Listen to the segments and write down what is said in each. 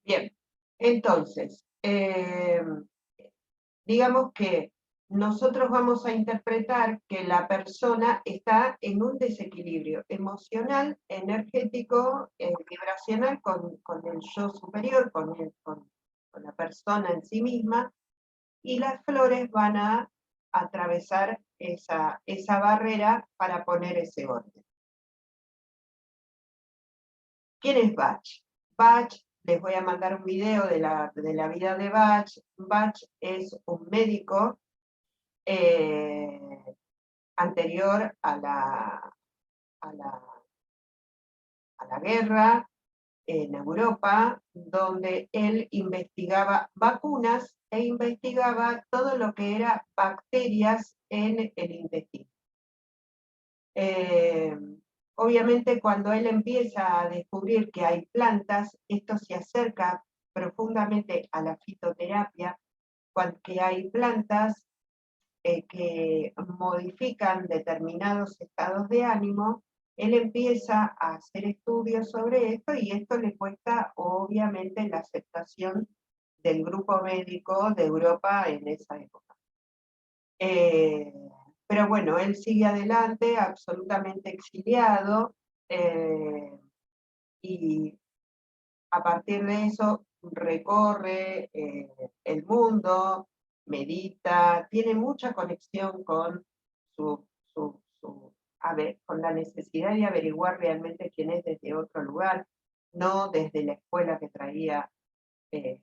Bien, entonces, digamos que nosotros vamos a interpretar que la persona está en un desequilibrio emocional, energético, vibracional con el yo superior, con la persona en sí misma, y las flores van a atravesar esa barrera para poner ese orden. ¿Quién es Bach? Bach, les voy a mandar un video de la vida de Bach. Bach es un médico eh, anterior a la, a la guerra en Europa, donde él investigaba vacunas e investigaba todo lo que era bacterias en el intestino. Eh, Obviamente cuando él empieza a descubrir que hay plantas, esto se acerca profundamente a la fitoterapia, que hay plantas que modifican determinados estados de ánimo, él empieza a hacer estudios sobre esto y esto le cuesta obviamente la aceptación del grupo médico de Europa en esa época. Eh, pero bueno, él sigue adelante, absolutamente exiliado, y a partir de eso recorre el mundo, medita, tiene mucha conexión con con la necesidad de averiguar realmente quién es desde otro lugar, no desde la escuela que traía del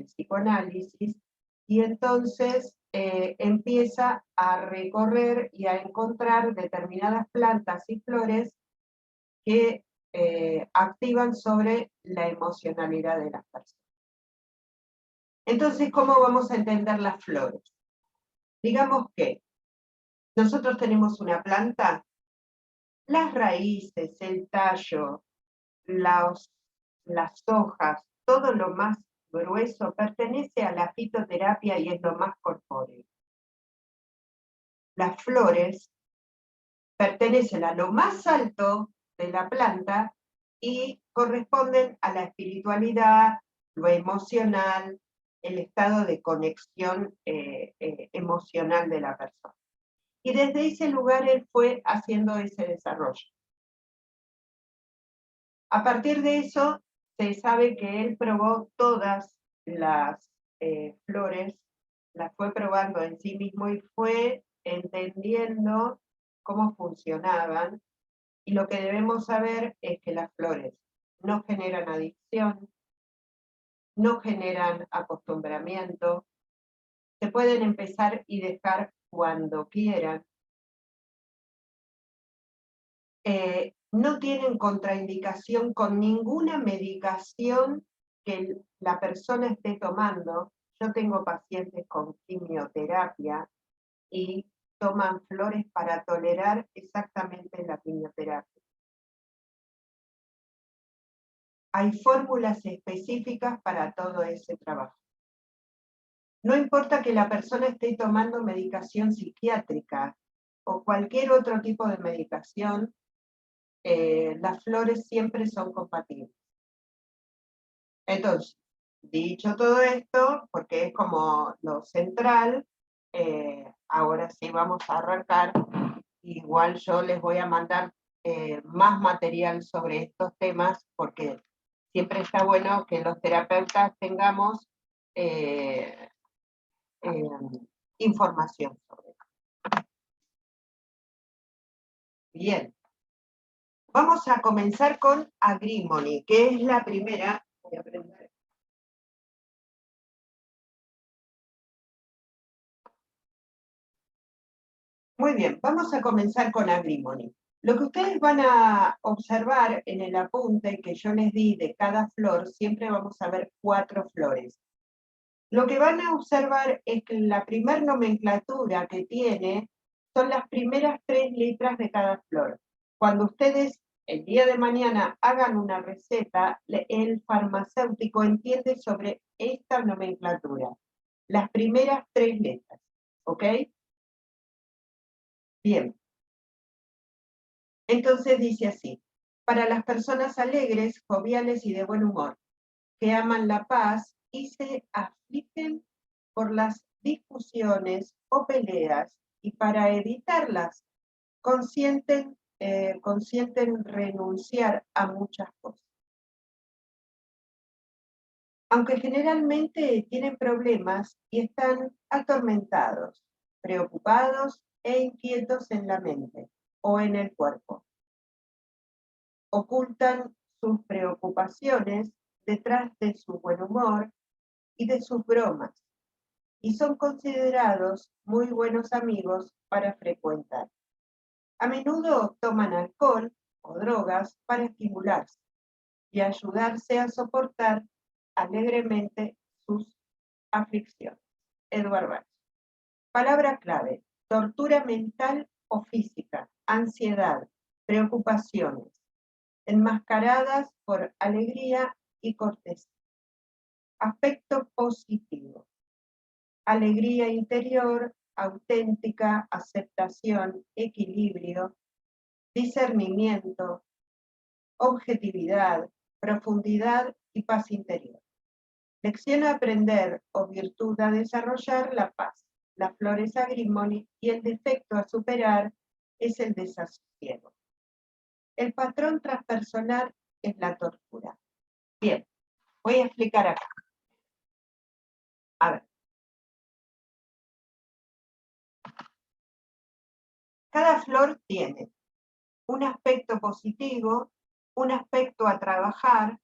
psicoanálisis, y entonces empieza a recorrer y a encontrar determinadas plantas y flores que activan sobre la emocionalidad de las personas. Entonces, ¿cómo vamos a entender las flores? Digamos que nosotros tenemos una planta, las raíces, el tallo, las, las hojas, todo lo más grueso pertenece a la fitoterapia y es lo más corpóreo. Las flores pertenecen a lo más alto de la planta y corresponden a la espiritualidad, lo emocional, el estado de conexión emocional de la persona. Y desde ese lugar él fue haciendo ese desarrollo. A partir de eso, se sabe que él probó todas las flores, las fue probando en sí mismo y fue entendiendo cómo funcionaban. Y lo que debemos saber es que las flores no generan adicción, no generan acostumbramiento, se pueden empezar y dejar cuando quieran. No tienen contraindicación con ninguna medicación que la persona esté tomando. Yo tengo pacientes con quimioterapia y toman flores para tolerar exactamente la quimioterapia. Hay fórmulas específicas para todo ese trabajo. No importa que la persona esté tomando medicación psiquiátrica o cualquier otro tipo de medicación, las flores siempre son compatibles. Entonces, dicho todo esto, porque es como lo central, ahora sí vamos a arrancar. Igual yo les voy a mandar más material sobre estos temas, porque siempre está bueno que los terapeutas tengamos eh, información sobre eso. Bien, vamos a comenzar con Agrimony, que es la primera. Voy a aprender. Muy bien, vamos a comenzar con Agrimony. Lo que ustedes van a observar en el apunte que yo les di de cada flor, siempre vamos a ver 4 flores. Lo que van a observar es que la primer nomenclatura que tiene son las primeras 3 letras de cada flor. Cuando ustedes el día de mañana hagan una receta, el farmacéutico entiende sobre esta nomenclatura, las primeras 3 letras, ¿ok? Bien, entonces dice así: para las personas alegres, joviales y de buen humor, que aman la paz y se afligen por las discusiones o peleas, y para evitarlas consienten renunciar a muchas cosas. Aunque generalmente tienen problemas y están atormentados, preocupados e inquietos en la mente o en el cuerpo. Ocultan sus preocupaciones detrás de su buen humor y de sus bromas, y son considerados muy buenos amigos para frecuentar. A menudo toman alcohol o drogas para estimularse y ayudarse a soportar alegremente sus aflicciones. Edward Bach. Palabra clave: tortura mental o física, ansiedad, preocupaciones, enmascaradas por alegría y cortesía. Aspecto positivo: alegría interior, auténtica, aceptación, equilibrio, discernimiento, objetividad, profundidad y paz interior. Lección a aprender o virtud a desarrollar: la paz. La flor es agrimony y el defecto a superar es el desasosiego. El patrón transpersonal es la tortura. Bien, voy a explicar acá. A ver. Cada flor tiene un aspecto positivo, un aspecto a trabajar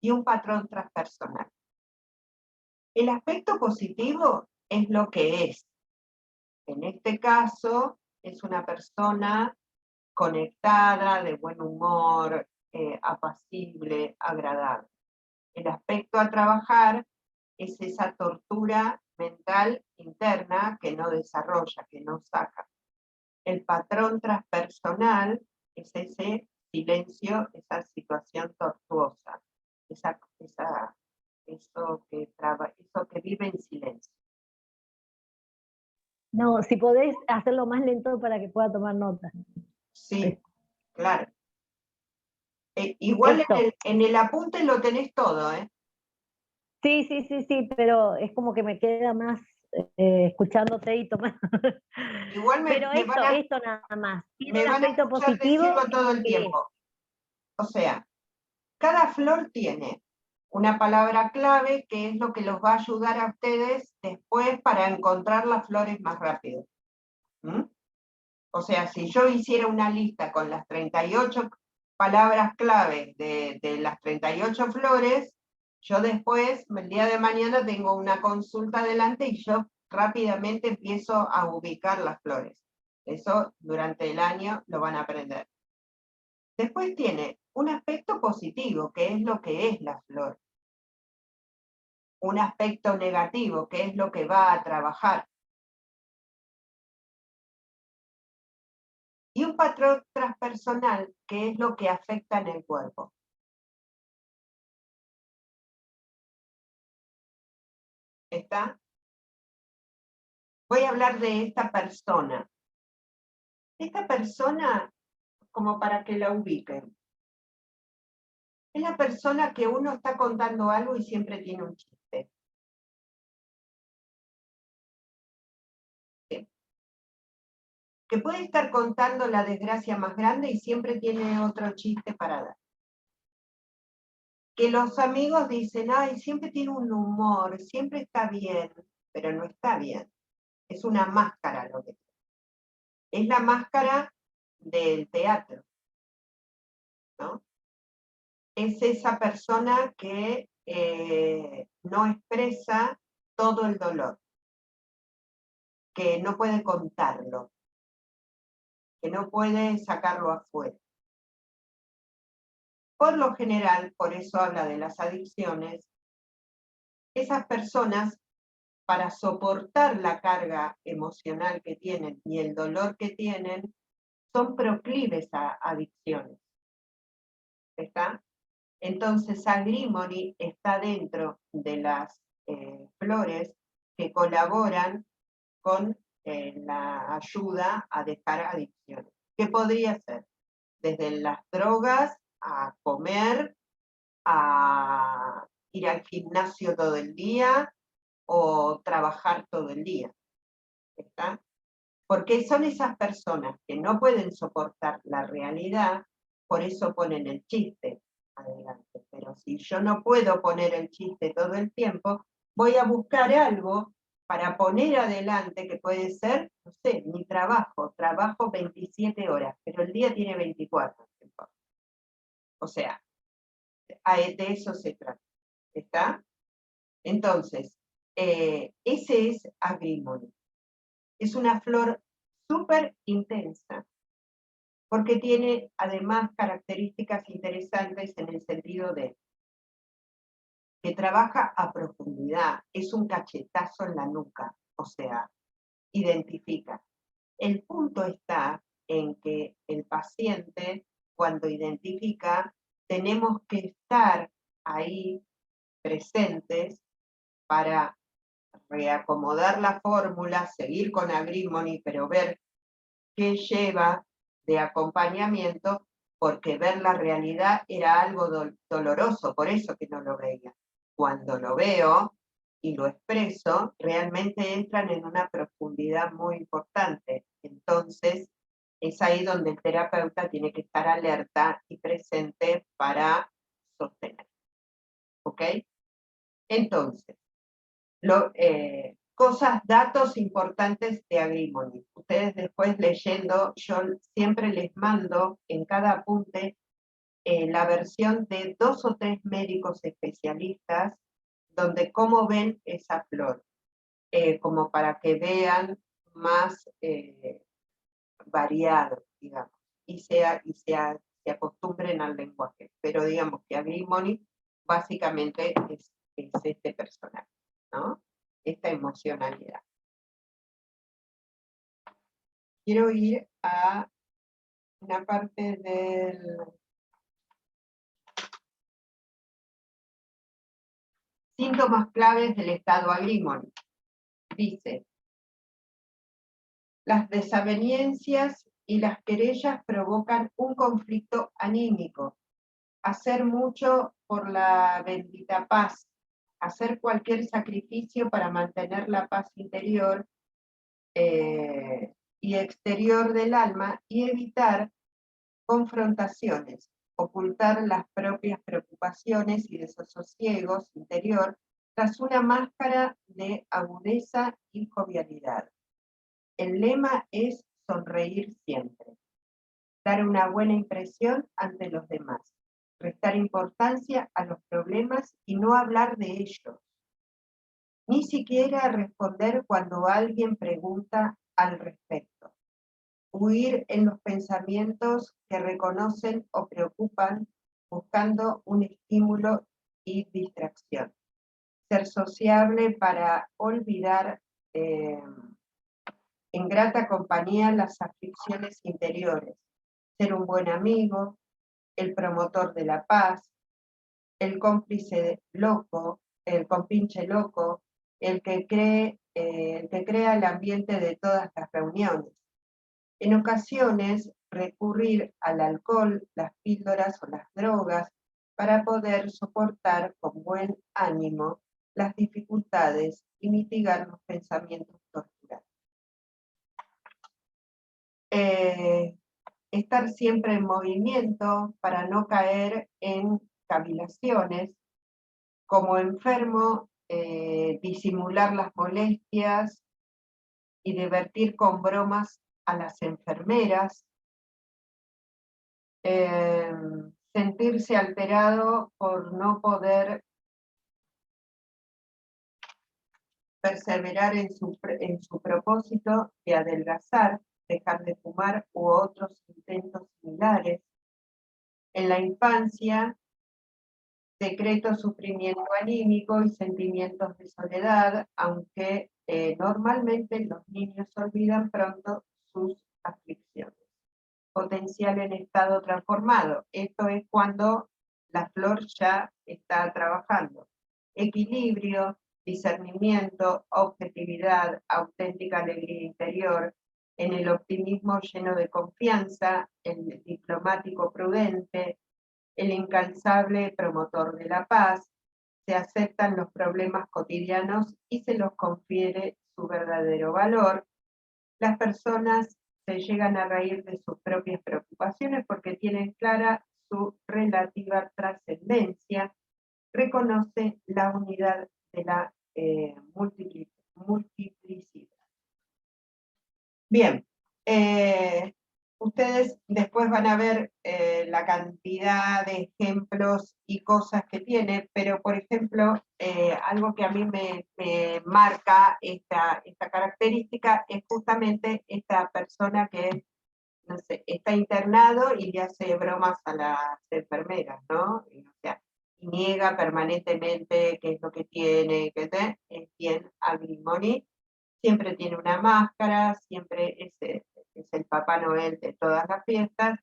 y un patrón transpersonal. El aspecto positivo es lo que es. En este caso, es una persona conectada, de buen humor, apacible, agradable. El aspecto a trabajar es esa tortura mental interna que no desarrolla, que no saca. El patrón transpersonal es ese silencio, esa situación tortuosa, eso que vive en silencio. No, si podés hacerlo más lento para que pueda tomar nota. Sí, claro. Igual en el apunte lo tenés todo, ¿eh? Sí, pero es como que me queda más escuchándote y tomando. Igual pero esto nada más. Me van a escuchar decirlo todo el tiempo. O sea, cada flor tiene una palabra clave que es lo que los va a ayudar a ustedes después para encontrar las flores más rápido. ¿Mm? O sea, si yo hiciera una lista con las 38 palabras clave de las 38 flores, yo después, el día de mañana, tengo una consulta adelante y yo rápidamente empiezo a ubicar las flores. Eso durante el año lo van a aprender. Después tiene un aspecto positivo, que es lo que es la flor. Un aspecto negativo, que es lo que va a trabajar. Y un patrón transpersonal, que es lo que afecta en el cuerpo. ¿Está? Voy a hablar de esta persona. Esta persona, como para que la ubiquen, es la persona que uno está contando algo y siempre tiene un chiste. ¿Sí? Que puede estar contando la desgracia más grande y siempre tiene otro chiste para dar. Que los amigos dicen, ay, siempre tiene un humor, siempre está bien, pero no está bien. Es una máscara lo que tiene. Es la máscara del teatro, ¿no? Es esa persona que no expresa todo el dolor, que no puede contarlo, que no puede sacarlo afuera. Por lo general, por eso habla de las adicciones, esas personas, para soportar la carga emocional que tienen y el dolor que tienen, son proclives a adicciones. ¿Está? Entonces, Agrimony está dentro de las flores que colaboran con la ayuda a dejar adicciones. ¿Qué podría ser? Desde las drogas, a comer, a ir al gimnasio todo el día o trabajar todo el día. ¿Está? Porque son esas personas que no pueden soportar la realidad, por eso ponen el chiste adelante. Pero si yo no puedo poner el chiste todo el tiempo, voy a buscar algo para poner adelante, que puede ser, no sé, mi trabajo 27 horas, pero el día tiene 24. O sea, de eso se trata. ¿Está? Entonces, ese es Agrimony. Es una flor súper intensa, porque tiene además características interesantes en el sentido de que trabaja a profundidad, es un cachetazo en la nuca, o sea, identifica. El punto está en que el paciente, cuando identifica, tenemos que estar ahí presentes para reacomodar la fórmula, seguir con Agrimony, pero ver qué lleva de acompañamiento, porque ver la realidad era algo doloroso, por eso que no lo veía. Cuando lo veo y lo expreso, realmente entran en una profundidad muy importante. Entonces, es ahí donde el terapeuta tiene que estar alerta y presente para sostener. ¿Ok? Entonces, datos importantes de Agrimony. Ustedes después leyendo, yo siempre les mando en cada apunte la versión de 2 o 3 médicos especialistas, donde cómo ven esa flor, como para que vean más variado, digamos, y se acostumbren al lenguaje. Pero digamos que Agrimony básicamente es este personaje, ¿no? Esta emocionalidad. Quiero ir a una parte del síntomas claves del estado Agrimony. Dice, las desavenencias y las querellas provocan un conflicto anímico. Hacer mucho por la bendita paz, hacer cualquier sacrificio para mantener la paz interior y exterior del alma y evitar confrontaciones, ocultar las propias preocupaciones y desasosiegos interior tras una máscara de agudeza y jovialidad. El lema es sonreír siempre, dar una buena impresión ante los demás, prestar importancia a los problemas y no hablar de ellos, ni siquiera responder cuando alguien pregunta al respecto. Huir en los pensamientos que reconocen o preocupan, buscando un estímulo y distracción. Ser sociable para olvidar en grata compañía las aflicciones interiores. Ser un buen amigo, el promotor de la paz, el cómplice loco, el compinche loco, el que crea el ambiente de todas las reuniones. En ocasiones, recurrir al alcohol, las píldoras o las drogas para poder soportar con buen ánimo las dificultades y mitigar los pensamientos torturantes. Estar siempre en movimiento para no caer en cavilaciones. Como enfermo, disimular las molestias y divertir con bromas a las enfermeras, sentirse alterado por no poder perseverar en su propósito de adelgazar, dejar de fumar u otros intentos similares. En la infancia, secreto sufrimiento anímico y sentimientos de soledad, aunque normalmente los niños olvidan pronto sus aflicciones. Potencial en estado transformado. Esto es cuando la flor ya está trabajando. Equilibrio, discernimiento, objetividad, auténtica alegría interior, en el optimismo lleno de confianza, el diplomático prudente, el incansable promotor de la paz, se aceptan los problemas cotidianos y se los confiere su verdadero valor. Las personas se llegan a reír de sus propias preocupaciones porque tienen clara su relativa trascendencia, reconoce la unidad de la multiplicidad. Bien, ustedes después van a ver la cantidad de ejemplos y cosas que tiene, pero por ejemplo, algo que a mí me marca esta característica es justamente esta persona que, no sé, está internado y le hace bromas a las enfermeras, ¿no? O sea, y niega permanentemente qué es lo que tiene, es bien agrimony, siempre tiene una máscara, siempre es el Papá Noel de todas las fiestas,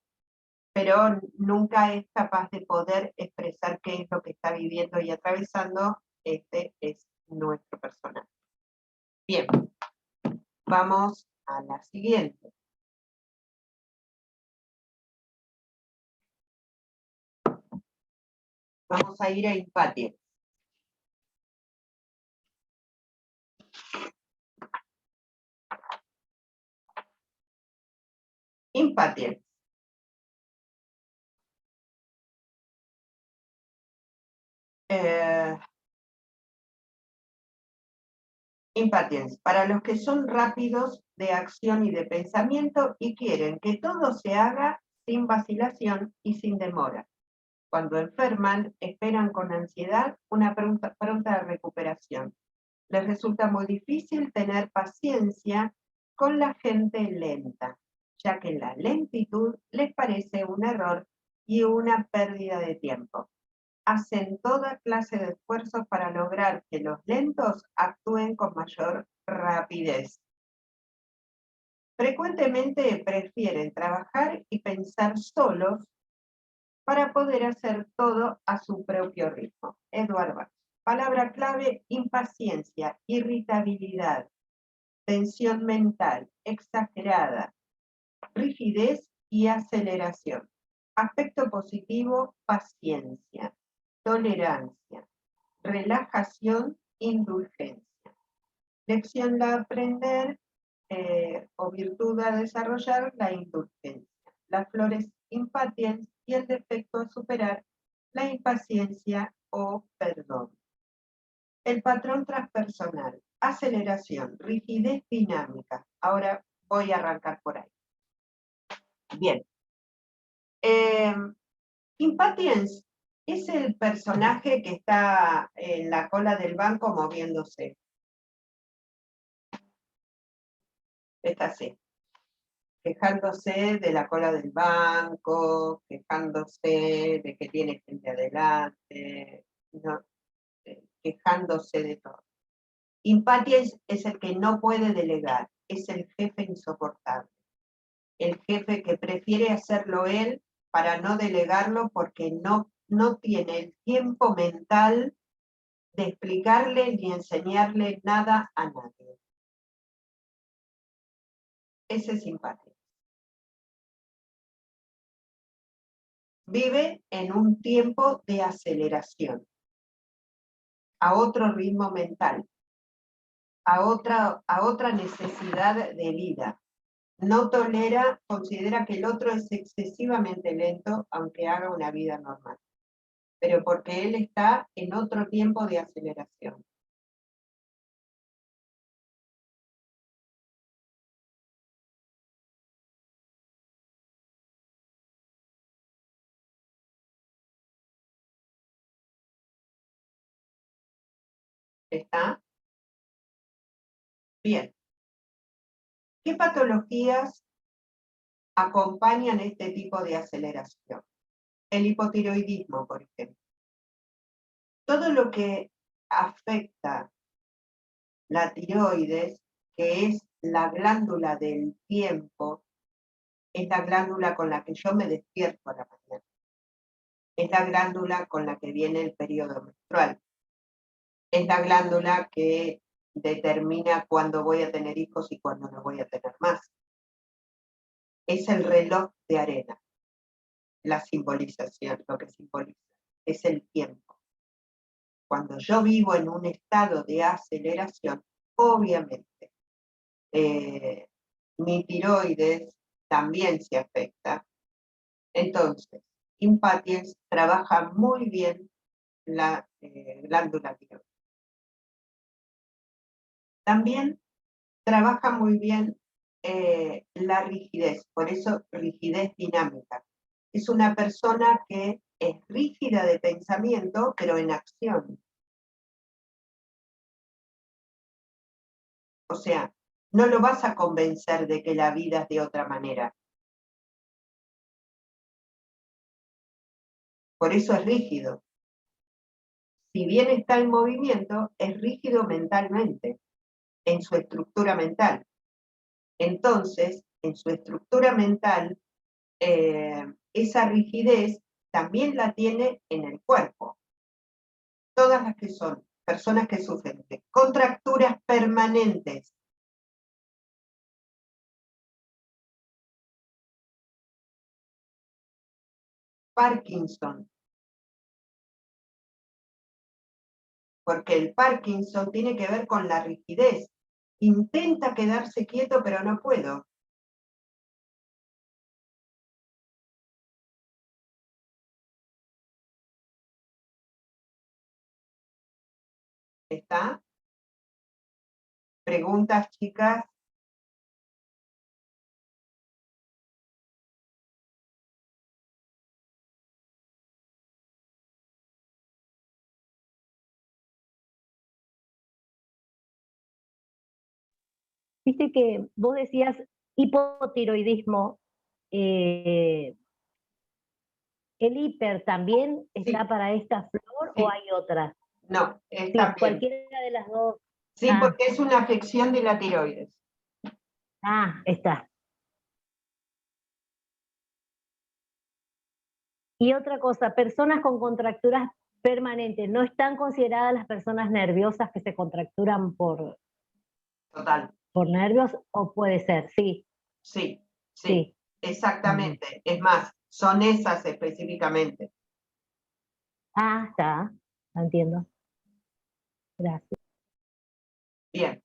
pero nunca es capaz de poder expresar qué es lo que está viviendo y atravesando. Este es nuestro personaje. Bien, vamos a la siguiente. Vamos a ir a Impatiens. Impatiens. Impatiens, para los que son rápidos de acción y de pensamiento y quieren que todo se haga sin vacilación y sin demora. Cuando enferman, esperan con ansiedad una pronta recuperación. Les resulta muy difícil tener paciencia con la gente lenta, ya que la lentitud les parece un error y una pérdida de tiempo. Hacen toda clase de esfuerzos para lograr que los lentos actúen con mayor rapidez. Frecuentemente prefieren trabajar y pensar solos para poder hacer todo a su propio ritmo. Edward Bach. Palabra clave: impaciencia, irritabilidad, tensión mental, exagerada, rigidez y aceleración. Aspecto positivo: paciencia, tolerancia, relajación, indulgencia. Lección a aprender o virtud a desarrollar: la indulgencia. Las flores impatiens y el defecto a superar: la impaciencia o perdón. El patrón transpersonal: aceleración, rigidez dinámica. Ahora voy a arrancar por ahí. Bien. Impatiens es el personaje que está en la cola del banco moviéndose. Está así, quejándose de la cola del banco, quejándose de que tiene gente adelante, ¿no? Quejándose de todo. Impatiens es el que no puede delegar, es el jefe insoportable. El jefe que prefiere hacerlo él para no delegarlo porque no tiene el tiempo mental de explicarle ni enseñarle nada a nadie. Ese es Impatiens. Vive en un tiempo de aceleración, a otro ritmo mental, a otra necesidad de vida. No tolera, considera que el otro es excesivamente lento, aunque haga una vida normal, pero porque él está en otro tiempo de aceleración. ¿Está? Bien. ¿Qué patologías acompañan este tipo de aceleración? El hipotiroidismo, por ejemplo. Todo lo que afecta la tiroides, que es la glándula del tiempo, es la glándula con la que yo me despierto a la mañana. Es la glándula con la que viene el periodo menstrual. Es la glándula que determina cuándo voy a tener hijos y cuándo no voy a tener más. Es el reloj de arena, la simbolización, lo que simboliza, es el tiempo. Cuando yo vivo en un estado de aceleración, obviamente, mi tiroides también se afecta. Entonces, Impatiens trabaja muy bien la glándula tiroides. También trabaja muy bien la rigidez, por eso rigidez dinámica. Es una persona que es rígida de pensamiento, pero en acción. O sea, no lo vas a convencer de que la vida es de otra manera. Por eso es rígido. Si bien está en movimiento, es rígido mentalmente, en su estructura mental. Entonces, en su estructura mental, esa rigidez también la tiene en el cuerpo. Todas las que son personas que sufren de contracturas permanentes, Parkinson, porque el Parkinson tiene que ver con la rigidez. Intenta quedarse quieto, pero no puedo. ¿Está? ¿Preguntas, chicas? Viste que vos decías hipotiroidismo, ¿el hiper también está Sí, para esta flor o sí. hay otra? No, Sí, está bien. cualquiera de las dos. Sí, Ah, porque es una afección de la tiroides. está. Y otra cosa, personas con contracturas permanentes, ¿no están consideradas las personas nerviosas que se contracturan Total. por nervios? ¿O puede ser? Sí, Sí, sí, sí. exactamente. Es más, son esas específicamente. Está. Lo entiendo. Gracias. Bien.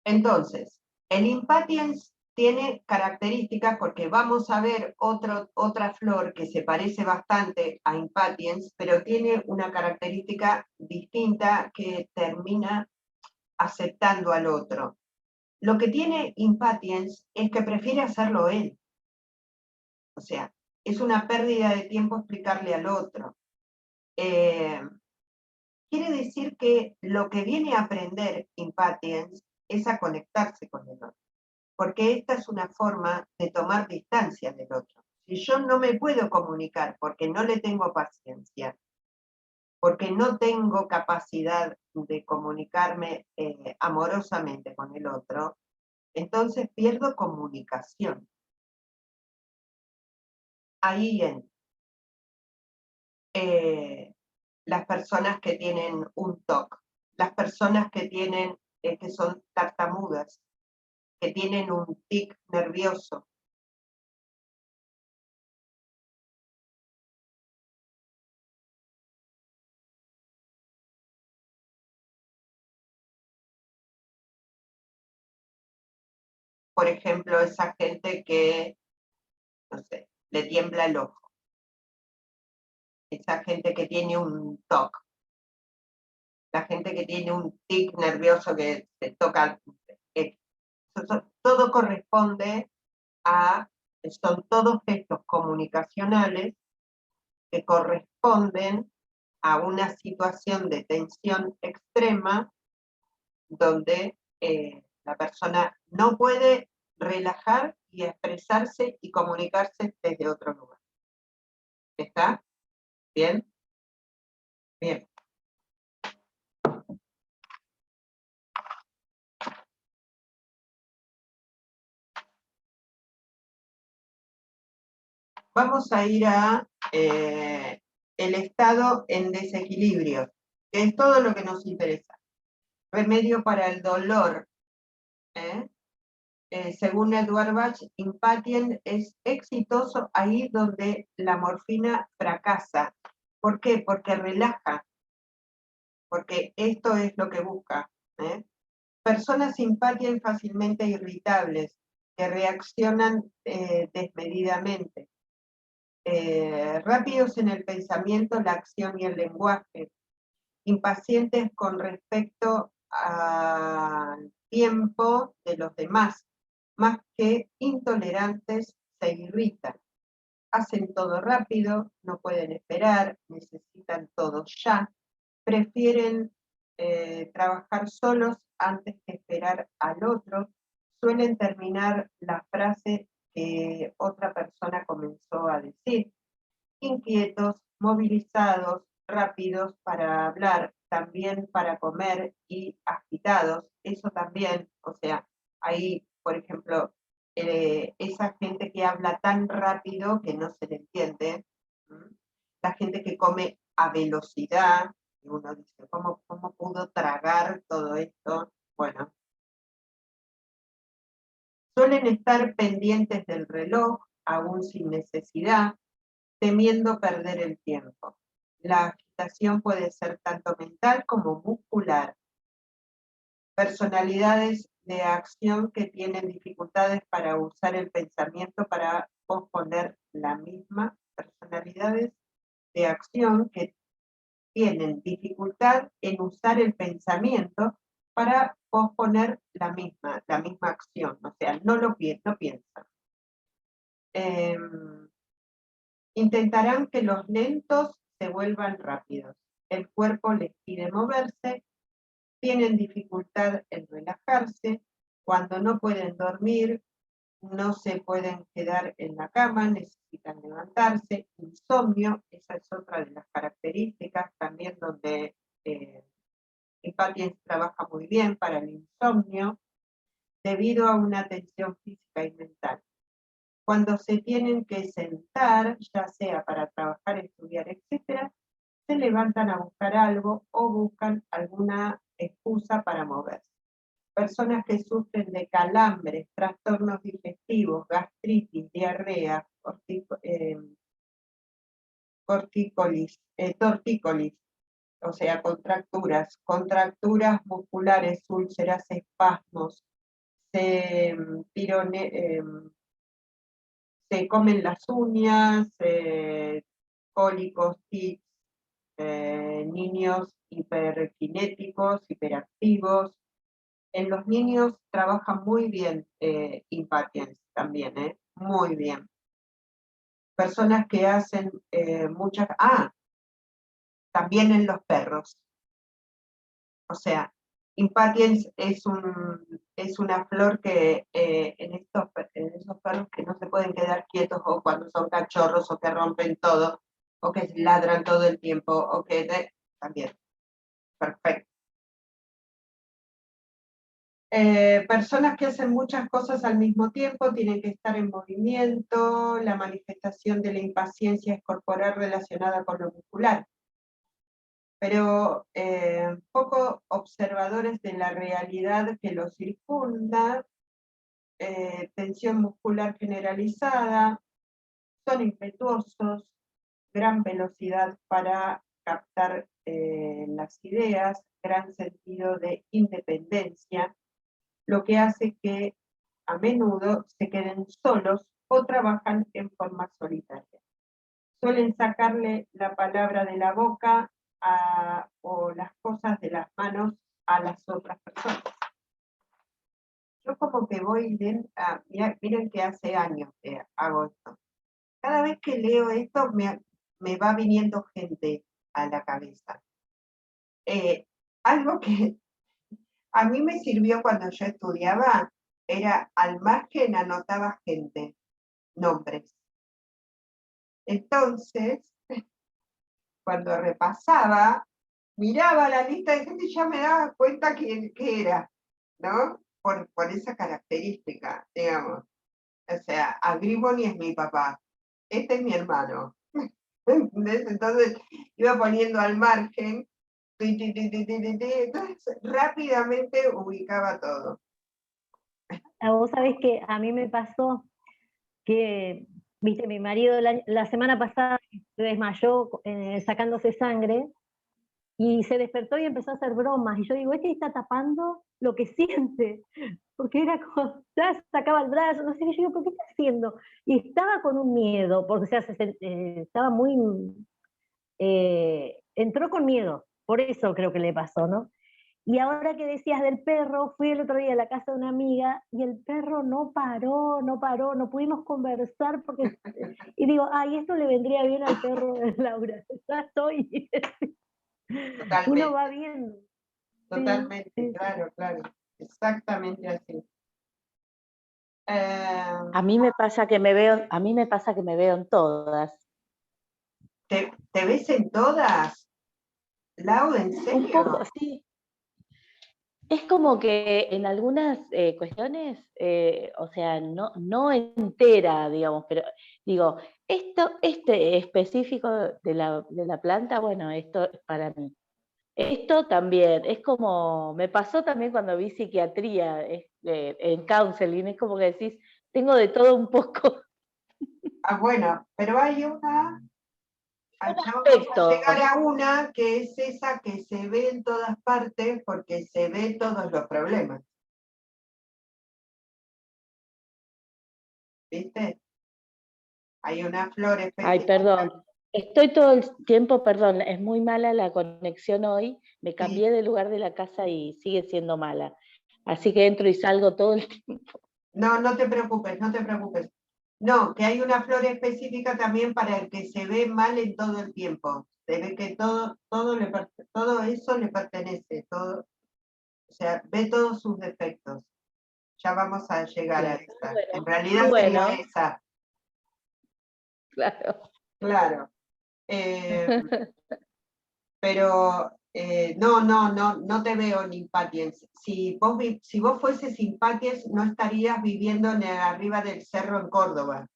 Entonces, el Impatiens tiene características porque vamos a ver otra flor que se parece bastante a Impatiens, pero tiene una característica distinta que termina aceptando al otro. Lo que tiene Impatiens es que prefiere hacerlo él. O sea, es una pérdida de tiempo explicarle al otro. Quiere decir que lo que viene a aprender Impatiens es a conectarse con el otro, porque esta es una forma de tomar distancia del otro. Si yo no me puedo comunicar porque no le tengo paciencia, porque no tengo capacidad de comunicarme amorosamente con el otro, entonces pierdo comunicación. Ahí en las personas que tienen un TOC, las personas que tienen, que son tartamudas, que tienen un tic nervioso. Por ejemplo, esa gente que, no sé, le tiembla el ojo. Esa gente que tiene un TOC. La gente que tiene un tic nervioso que se toca. Todo corresponde a, son todos gestos comunicacionales que corresponden a una situación de tensión extrema donde la persona no puede relajar y expresarse y comunicarse desde otro lugar. ¿Está? ¿Bien? Bien. Vamos a ir a el estado en desequilibrio, que es todo lo que nos interesa. Remedio para el dolor. Según Edward Bach, Impatien es exitoso ahí donde la morfina fracasa. ¿Por qué? Porque relaja. porque esto es lo que busca. Personas simpáticas y fácilmente irritables, que reaccionan desmedidamente. Rápidos en el pensamiento, la acción y el lenguaje. Impacientes con respecto al tiempo de los demás, más que intolerantes, se irritan. Hacen todo rápido, no pueden esperar, necesitan todo ya, prefieren trabajar solos antes que esperar al otro, suelen terminar la frase que otra persona comenzó a decir, inquietos, movilizados, rápidos para hablar, también para comer y agitados, eso también, o sea, ahí, por ejemplo, esa gente que habla tan rápido que no se le entiende, la gente que come a velocidad, y uno dice, ¿cómo pudo tragar todo esto? Bueno, suelen estar pendientes del reloj, aún sin necesidad, temiendo perder el tiempo. La agitación puede ser tanto mental como muscular. Personalidades de acción que tienen dificultades para usar el pensamiento para posponer la misma. Personalidades de acción que tienen dificultad en usar el pensamiento para posponer la misma acción, o sea, no piensan. Intentarán que los lentos se vuelvan rápidos. El cuerpo les pide moverse, tienen dificultad en relajarse, cuando no pueden dormir, no se pueden quedar en la cama, necesitan levantarse, insomnio, esa es otra de las características también donde Impatiens trabaja muy bien para el insomnio, debido a una tensión física y mental. Cuando se tienen que sentar, ya sea para trabajar, estudiar, etc., se levantan a buscar algo o buscan alguna excusa para moverse. Personas que sufren de calambres, trastornos digestivos, gastritis, diarrea, tortícolis, o sea, contracturas musculares, úlceras, espasmos, se comen las uñas, cólicos, tics, niños hiperkinéticos, hiperactivos. En los niños trabaja muy bien Impatiens también, muy bien. Personas que hacen muchas... también en los perros. O sea, Impatiens es una flor que en esos perros que no se pueden quedar quietos, o cuando son cachorros, o que rompen todo, o que ladran todo el tiempo, o que también. Perfecto. Personas que hacen muchas cosas al mismo tiempo, tienen que estar en movimiento, la manifestación de la impaciencia es corporal relacionada con lo muscular. Pero poco observadores de la realidad que los circunda, tensión muscular generalizada, son impetuosos, gran velocidad para captar las ideas, gran sentido de independencia, lo que hace que a menudo se queden solos o trabajan en forma solitaria. Suelen sacarle la palabra de la boca o las cosas de las manos a las otras personas. Yo como que voy lento, miren que hace años que hago esto. Cada vez que leo esto me va viniendo gente a la cabeza. Algo que a mí me sirvió cuando yo estudiaba, era al margen anotaba gente, nombres. Entonces, cuando repasaba, miraba la lista de gente y ya me daba cuenta quién era, ¿no? Por esa característica, digamos. O sea, Agrimoni es mi papá, este es mi hermano. ¿Entendés? Entonces iba poniendo al margen, entonces rápidamente ubicaba todo. Vos sabés que a mí me pasó que, viste, mi marido la semana pasada se desmayó sacándose sangre, Y se despertó y empezó a hacer bromas. Y yo digo, este está tapando lo que siente. Porque era como, ya sacaba el brazo, no sé qué. Yo digo, ¿pero qué está haciendo? Y estaba con un miedo, porque o sea, estaba muy... entró con miedo. Por eso creo que le pasó, ¿no? Y ahora que decías del perro, fui el otro día a la casa de una amiga y el perro no paró, no paró, no pudimos conversar porque... Y digo, ay, esto le vendría bien al perro de Laura. Ya estoy. Uno va Totalmente, viendo. Sí, totalmente, sí, sí. claro, claro. Exactamente así. Eh, A mí me pasa que me veo, a mí me pasa que me veo en todas. ¿te ves en todas? Lau, ¿en Un serio? poco, sí. Es como que en algunas cuestiones, o sea, no entera, digamos, pero digo, este específico de la planta, bueno, esto es para mí. Esto también, es como, me pasó también cuando vi psiquiatría en counseling, es como que decís, tengo de todo un poco. Ah, bueno, pero hay una, Un ya vamos a aspecto. llegar a una que es esa que se ve en todas partes porque se ve todos los problemas, ¿viste? Hay una flor Ay, específica. perdón. Estoy todo el tiempo, perdón, es muy mala la conexión hoy. Me Sí. cambié de lugar de la casa y sigue siendo mala. Así que entro y salgo todo el tiempo. No, no te preocupes, no te preocupes. No, que hay una flor específica también para el que se ve mal en todo el tiempo. Se ve que todo eso le pertenece, todo, o sea, ve todos sus defectos. Ya vamos a llegar a Claro. esa. Bueno, En realidad sería bueno, esa, claro. claro. Eh, pero no te veo en Impatiens. Si vos fueses Impatiens, no estarías viviendo arriba del cerro en Córdoba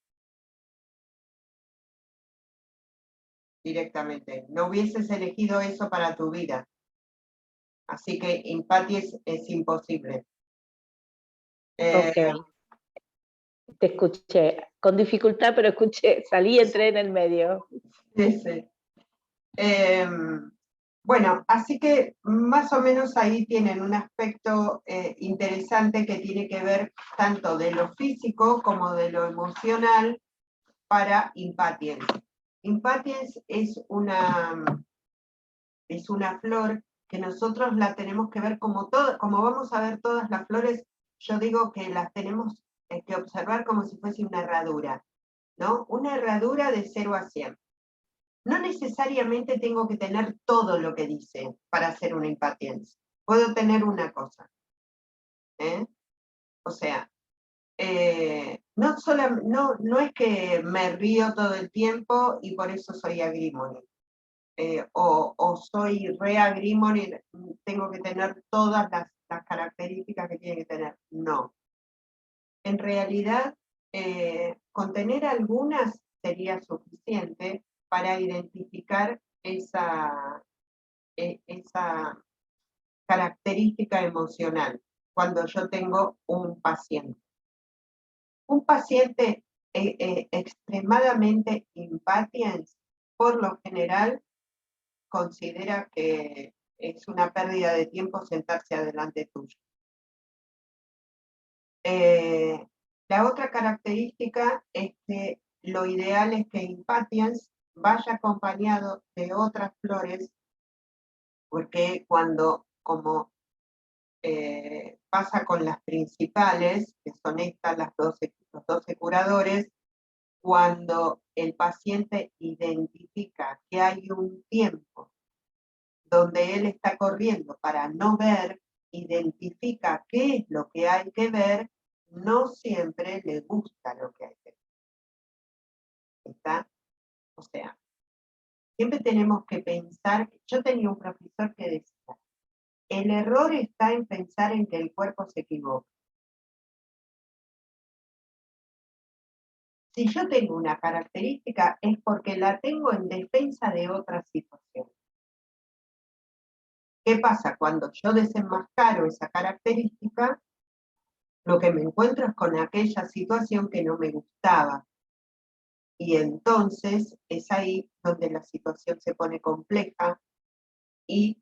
directamente. No hubieses elegido eso para tu vida. Así que Impatiens es imposible. Eh, Ok, te escuché. Con dificultad, pero escuché. Salí y entré en el medio. sí, sí. Bueno, así que más o menos ahí tienen un aspecto interesante que tiene que ver tanto de lo físico como de lo emocional para Impatiens. Impatiens es una flor que nosotros la tenemos que ver como vamos a ver todas las flores, yo digo que las tenemos que observar como si fuese una herradura, ¿no? Una herradura de 0 a 100. No necesariamente tengo que tener todo lo que dice para hacer una impatiencia. Puedo tener una cosa. ¿Eh? O sea, no es que me río todo el tiempo y por eso soy agrimony. O soy re agrimony, tengo que tener todas las características que tiene que tener. No. En realidad, con tener algunas sería suficiente para identificar esa característica emocional cuando yo tengo un paciente. Un paciente extremadamente impatiens, por lo general, considera que es una pérdida de tiempo sentarse adelante tuyo. La otra característica es que lo ideal es que Impatiens vaya acompañado de otras flores, porque cuando, como pasa con las principales, que son estas, los 12 curadores, cuando el paciente identifica que hay un tiempo donde él está corriendo para no ver, identifica qué es lo que hay que ver, no siempre le gusta lo que hay que ver. ¿Está? O sea, siempre tenemos que pensar, yo tenía un profesor que decía, el error está en pensar en que el cuerpo se equivoca. Si yo tengo una característica es porque la tengo en defensa de otra situación. ¿Qué pasa? Cuando yo desenmascaro esa característica, lo que me encuentro es con aquella situación que no me gustaba. Y entonces es ahí donde la situación se pone compleja y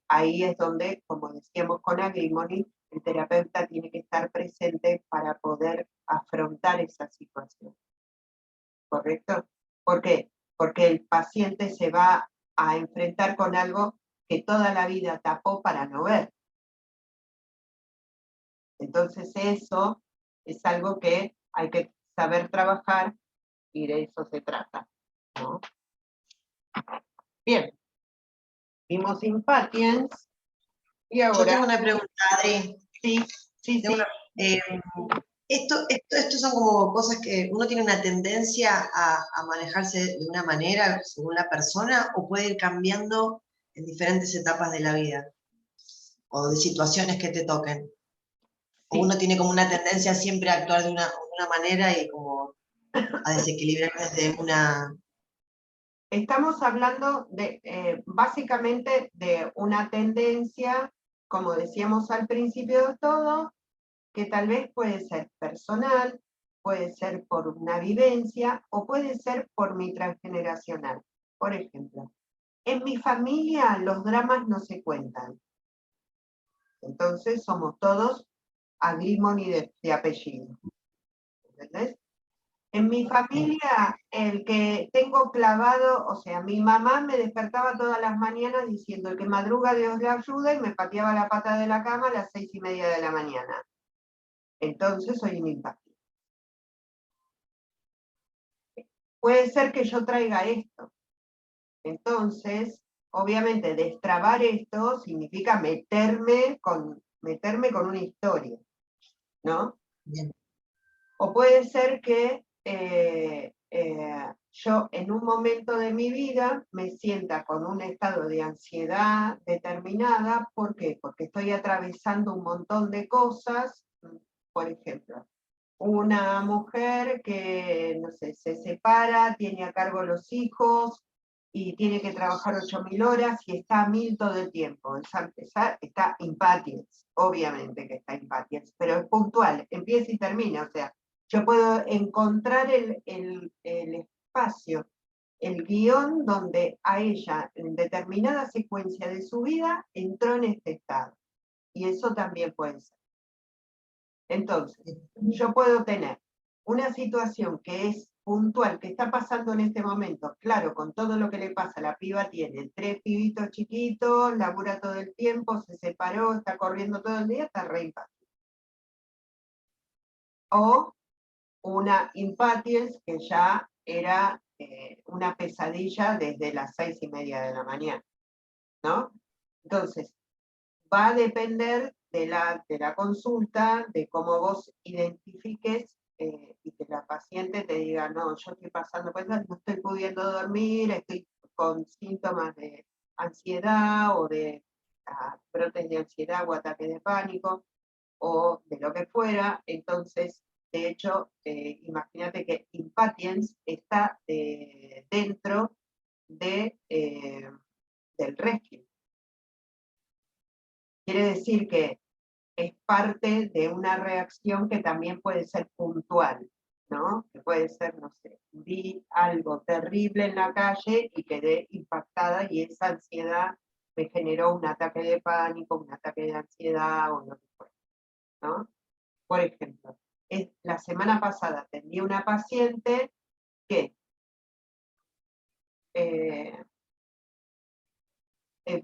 ahí es donde, como decíamos con Agrimony, el terapeuta tiene que estar presente para poder afrontar esa situación. ¿Correcto? ¿Por qué? Porque el paciente se va a enfrentar con algo que toda la vida tapó para no ver. Entonces eso es algo que hay que saber trabajar y de eso se trata, ¿no? Bien, vimos Impatience y Yo ahora... tengo una pregunta, Adri. Sí. Esto son como cosas que uno tiene una tendencia a manejarse de una manera según la persona, o puede ir cambiando en diferentes etapas de la vida, o de situaciones que te toquen. O uno tiene como una tendencia siempre a actuar de una manera y como a desequilibrar desde una... Estamos hablando de básicamente de una tendencia, como decíamos al principio de todo, que tal vez puede ser personal, puede ser por una vivencia o puede ser por mi transgeneracional. Por ejemplo, en mi familia los dramas no se cuentan. Entonces somos todos Agrimony de apellido. ¿Entendés? En mi familia, el que tengo clavado, o sea, mi mamá me despertaba todas las mañanas diciendo: el que madruga Dios le ayuda, y me pateaba la pata de la cama a las 6:30 de la mañana. Entonces soy un impacto. Puede ser que yo traiga esto. Entonces, obviamente, destrabar esto significa meterme con una historia, ¿no? Bien. O puede ser que yo en un momento de mi vida me sienta con un estado de ansiedad determinada. ¿Por qué? Porque estoy atravesando un montón de cosas. Por ejemplo, una mujer que, no sé, se separa, tiene a cargo los hijos y tiene que trabajar 8.000 horas y está a 1.000 todo el tiempo. Está impatience, obviamente que está impatience, pero es puntual, empieza y termina. O sea, yo puedo encontrar el espacio, el guión donde a ella, en determinada secuencia de su vida, entró en este estado. Y eso también puede ser. Entonces, yo puedo tener una situación que es puntual, que está pasando en este momento. Claro, con todo lo que le pasa, la piba tiene 3 pibitos chiquitos, labura todo el tiempo, se separó, está corriendo todo el día, está re impatiente. O una impatience que ya era una pesadilla desde las 6:30 de la mañana, ¿no? Entonces, va a depender de la consulta, de cómo vos identifiques y que la paciente te diga: no, yo estoy pasando por eso, no estoy pudiendo dormir, estoy con síntomas de ansiedad o de brotes de ansiedad o ataques de pánico o de lo que fuera. Entonces, de hecho, imagínate que Impatience está dentro del rescue. Quiere decir que es parte de una reacción que también puede ser puntual, ¿no? Que puede ser, no sé, vi algo terrible en la calle y quedé impactada y esa ansiedad me generó un ataque de pánico, un ataque de ansiedad o lo que fuera, ¿no? Por ejemplo, la semana pasada atendí a una paciente que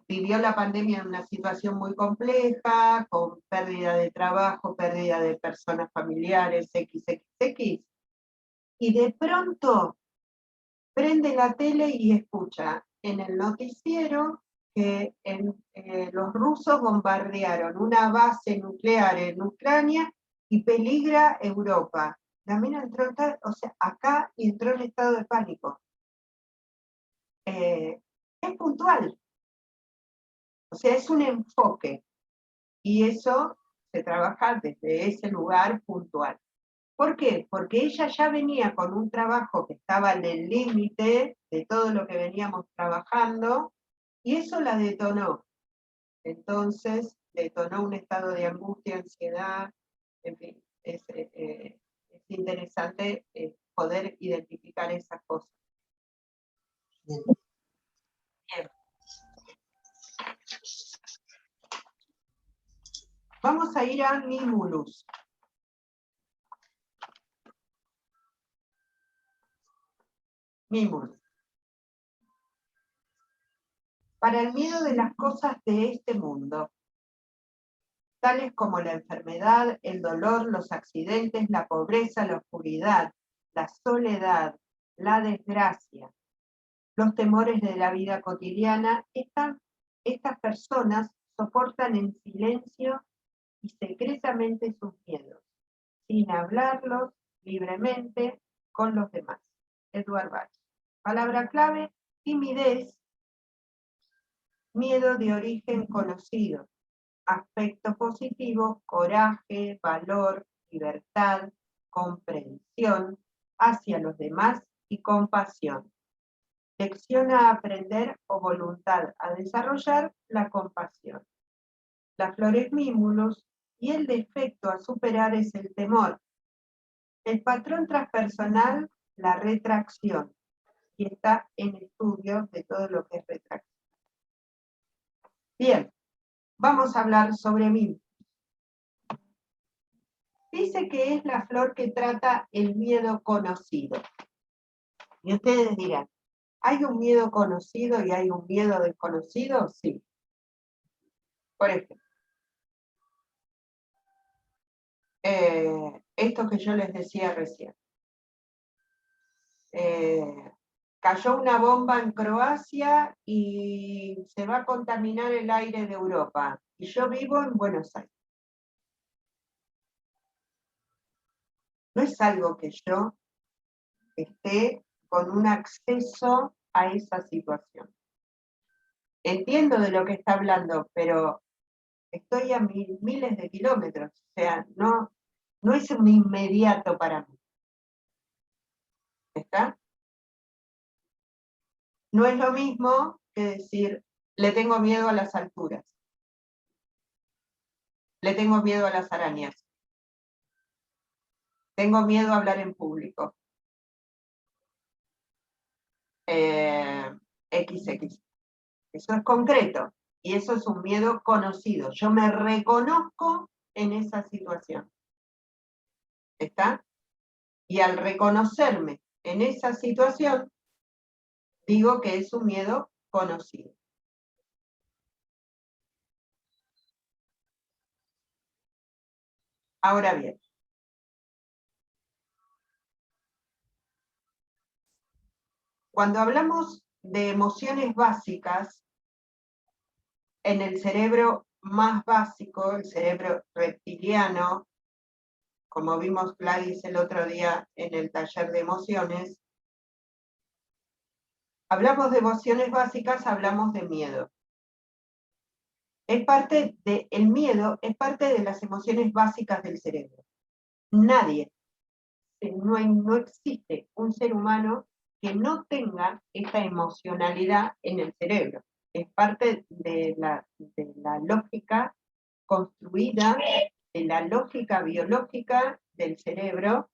vivió la pandemia en una situación muy compleja, con pérdida de trabajo, pérdida de personas familiares, XXX, y de pronto prende la tele y escucha en el noticiero que los rusos bombardearon una base nuclear en Ucrania y peligra Europa. La mina entró, o sea, acá, y entró en estado de pánico. Es puntual. O sea, es un enfoque y eso se trabaja desde ese lugar puntual. ¿Por qué? Porque ella ya venía con un trabajo que estaba en el límite de todo lo que veníamos trabajando y eso la detonó. Entonces, detonó un estado de angustia, ansiedad, en fin, es interesante poder identificar esas cosas. Bien. Bien. a ir a Mimulus. Mimulus. Para el miedo de las cosas de este mundo, tales como la enfermedad, el dolor, los accidentes, la pobreza, la oscuridad, la soledad, la desgracia, los temores de la vida cotidiana, estas personas soportan en silencio y secretamente sus miedos, sin hablarlos libremente con los demás. Edward Bach. Palabra clave: timidez, miedo de origen conocido. Aspecto positivo: coraje, valor, libertad, comprensión hacia los demás y compasión. Lección a aprender o voluntad a desarrollar: la compasión. La flor es Mimulus y el defecto a superar es el temor. El patrón transpersonal: la retracción. Y está en estudio de todo lo que es retracción. Bien, vamos a hablar sobre Mimulus. Dice que es la flor que trata el miedo conocido. Y ustedes dirán, ¿hay un miedo conocido y hay un miedo desconocido? Sí. Por ejemplo, esto que yo les decía recién. Cayó una bomba en Croacia y se va a contaminar el aire de Europa. Y yo vivo en Buenos Aires. No es algo que yo esté con un acceso a esa situación. Entiendo de lo que está hablando, pero estoy a miles de kilómetros. O sea, no es un inmediato para mí. ¿Está? No es lo mismo que decir, le tengo miedo a las alturas. Le tengo miedo a las arañas. Tengo miedo a hablar en público. XX. Eso es concreto. Y eso es un miedo conocido. Yo me reconozco en esa situación. ¿Está? Y al reconocerme en esa situación, digo que es un miedo conocido. Ahora bien, cuando hablamos de emociones básicas, en el cerebro más básico, el cerebro reptiliano, como vimos Gladys el otro día en el taller de emociones, hablamos de emociones básicas, hablamos de miedo. El miedo es parte de las emociones básicas del cerebro. Nadie, no existe un ser humano que no tenga esta emocionalidad en el cerebro. Es parte de la lógica construida, de la lógica biológica del cerebro,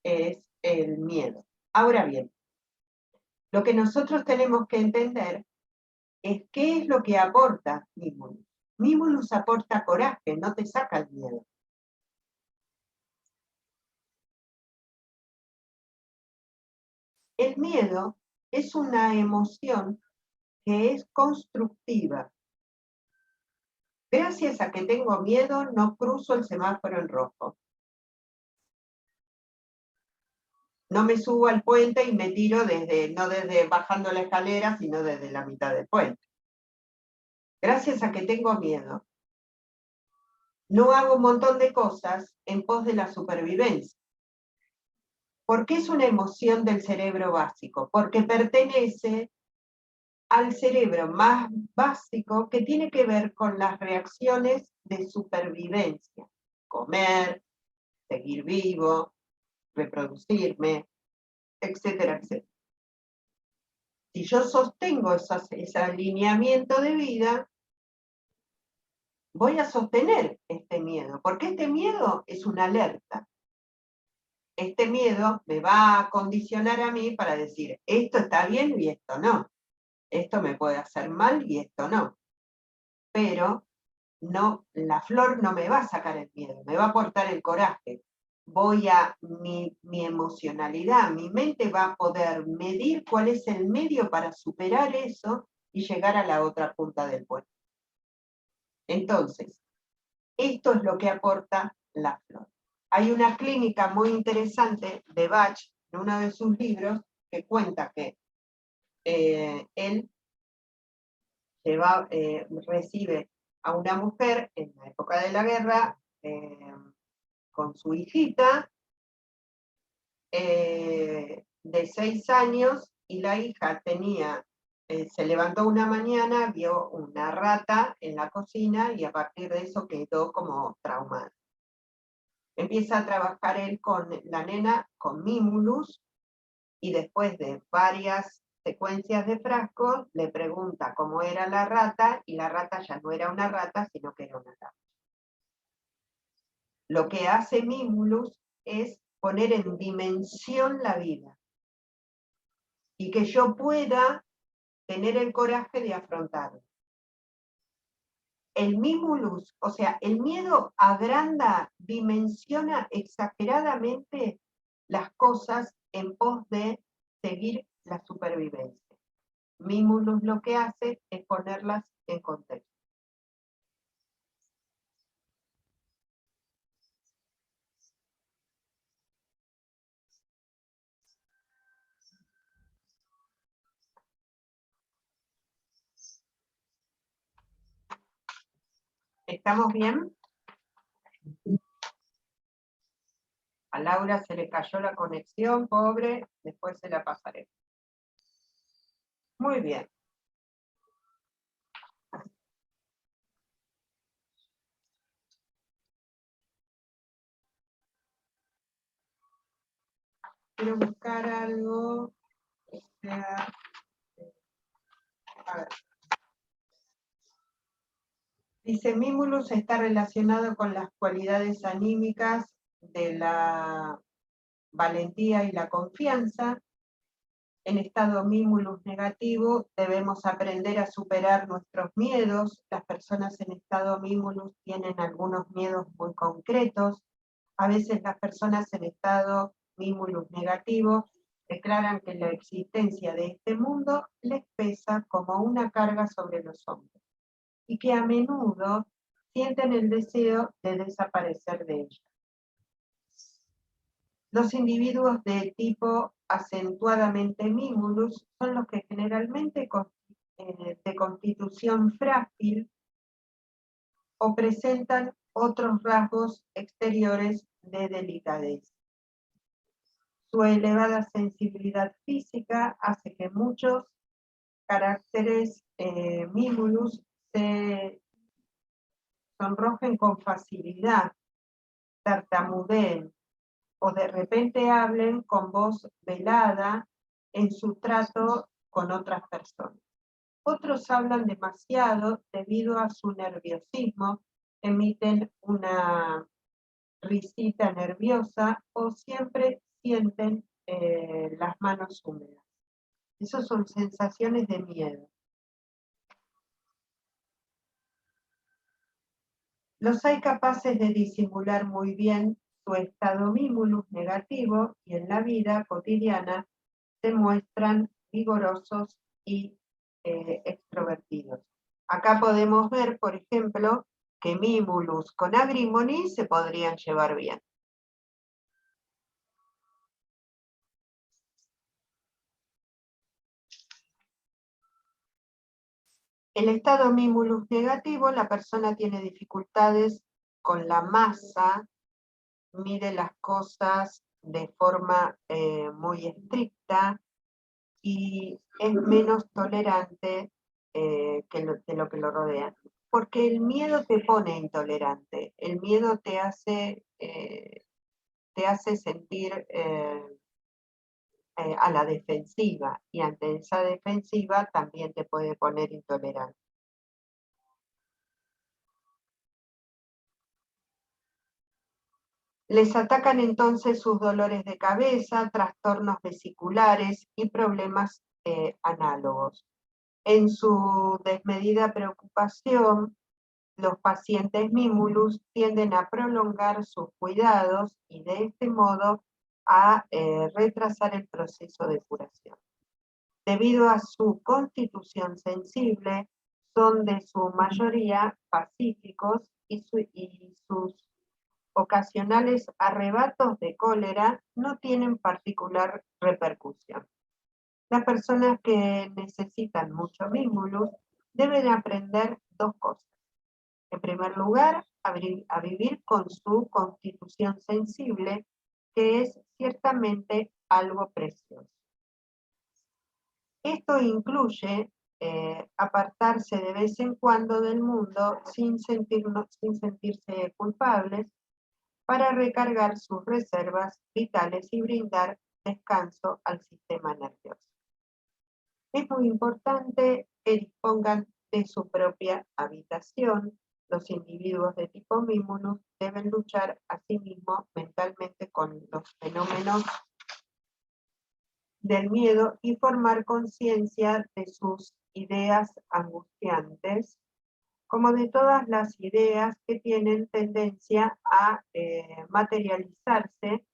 es el miedo. Ahora bien, lo que nosotros tenemos que entender es qué es lo que aporta Mimulus. Mimulus aporta coraje, no te saca el miedo. El miedo es una emoción que es constructiva. Gracias a que tengo miedo, no cruzo el semáforo en rojo. No me subo al puente y me tiro no desde bajando la escalera, sino desde la mitad del puente. Gracias a que tengo miedo, no hago un montón de cosas en pos de la supervivencia. ¿Por qué es una emoción del cerebro básico? Porque pertenece al cerebro más básico que tiene que ver con las reacciones de supervivencia. Comer, seguir vivo, reproducirme, etcétera, etcétera. Si yo sostengo ese alineamiento de vida, voy a sostener este miedo, porque este miedo es una alerta. Este miedo me va a condicionar a mí para decir, esto está bien y esto no. Esto me puede hacer mal y esto no. Pero No, la flor no me va a sacar el miedo, me va a aportar el coraje. Mi emocionalidad, mi mente va a poder medir cuál es el medio para superar eso y llegar a la otra punta del puente. Entonces, esto es lo que aporta la flor. Hay una clínica muy interesante de Bach, en uno de sus libros, que cuenta que él recibe a una mujer en la época de la guerra con su hijita de 6 años, y la hija se levantó una mañana, vio una rata en la cocina y a partir de eso quedó como traumada. Empieza a trabajar él con la nena, con Mimulus, y después de varias secuencias de frascos, le pregunta cómo era la rata, y la rata ya no era una rata, sino que era una rata. Lo que hace Mimulus es poner en dimensión la vida, y que yo pueda tener el coraje de afrontarlo. El Mimulus, o sea, el miedo agranda, dimensiona exageradamente las cosas en pos de seguir la supervivencia. Mimulus lo que hace es ponerlas en contexto. ¿Estamos bien? A Laura se le cayó la conexión, pobre, después se la pasaré. Muy bien. Quiero buscar algo que sea... A ver. Dice, Mimulus está relacionado con las cualidades anímicas de la valentía y la confianza. En estado Mimulus negativo debemos aprender a superar nuestros miedos. Las personas en estado Mimulus tienen algunos miedos muy concretos. A veces las personas en estado Mimulus negativo declaran que la existencia de este mundo les pesa como una carga sobre los hombros, y que a menudo sienten el deseo de desaparecer de ella. Los individuos de tipo acentuadamente Mimulus son los que generalmente de constitución frágil o presentan otros rasgos exteriores de delicadeza. Su elevada sensibilidad física hace que muchos caracteres Mimulus se sonrojen con facilidad, tartamudeen o de repente hablen con voz velada en su trato con otras personas. Otros hablan demasiado debido a su nerviosismo, emiten una risita nerviosa o siempre sienten las manos húmedas. Esas son sensaciones de miedo. Los hay capaces de disimular muy bien su estado Mimulus negativo y en la vida cotidiana se muestran vigorosos y extrovertidos. Acá podemos ver, por ejemplo, que Mimulus con Agrimony se podrían llevar bien. El estado Mimulus negativo, la persona tiene dificultades con la masa, mide las cosas de forma muy estricta y es menos tolerante de lo que lo rodea. Porque el miedo te pone intolerante, el miedo te hace sentir a la defensiva, y ante esa defensiva también te puede poner intolerante. Les atacan entonces sus dolores de cabeza, trastornos vesiculares y problemas análogos. En su desmedida preocupación los pacientes Mimulus tienden a prolongar sus cuidados y de este modo a retrasar el proceso de curación. Debido a su constitución sensible, son de su mayoría pacíficos y sus ocasionales arrebatos de cólera no tienen particular repercusión. Las personas que necesitan mucho Mimulus deben aprender dos cosas. En primer lugar, a vivir con su constitución sensible, que es ciertamente algo precioso. Esto incluye apartarse de vez en cuando del mundo sin sentirse culpables, para recargar sus reservas vitales y brindar descanso al sistema nervioso. Es muy importante que dispongan de su propia habitación. Los individuos de tipo Mimulus deben luchar a sí mismos mentalmente con los fenómenos del miedo y formar conciencia de sus ideas angustiantes, como de todas las ideas que tienen tendencia a materializarse.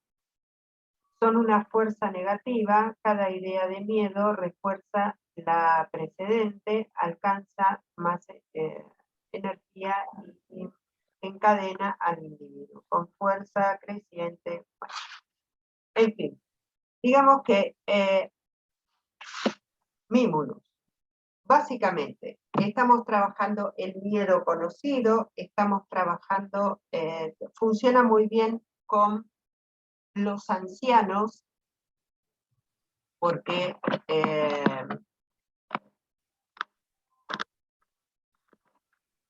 Son una fuerza negativa. Cada idea de miedo refuerza la precedente, alcanza más energía y encadena al individuo con fuerza creciente. Bueno, en fin, digamos que Mimulus, básicamente, estamos trabajando el miedo conocido, estamos trabajando, funciona muy bien con los ancianos, porque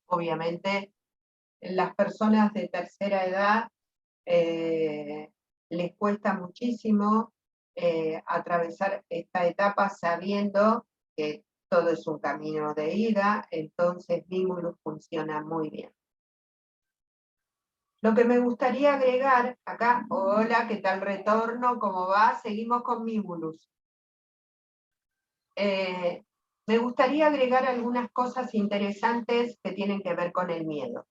obviamente las personas de tercera edad les cuesta muchísimo atravesar esta etapa sabiendo que todo es un camino de ida, entonces Mimulus funciona muy bien. Lo que me gustaría agregar acá, hola, ¿qué tal retorno? ¿Cómo va? Seguimos con Mimulus. Me gustaría agregar algunas cosas interesantes que tienen que ver con el miedo.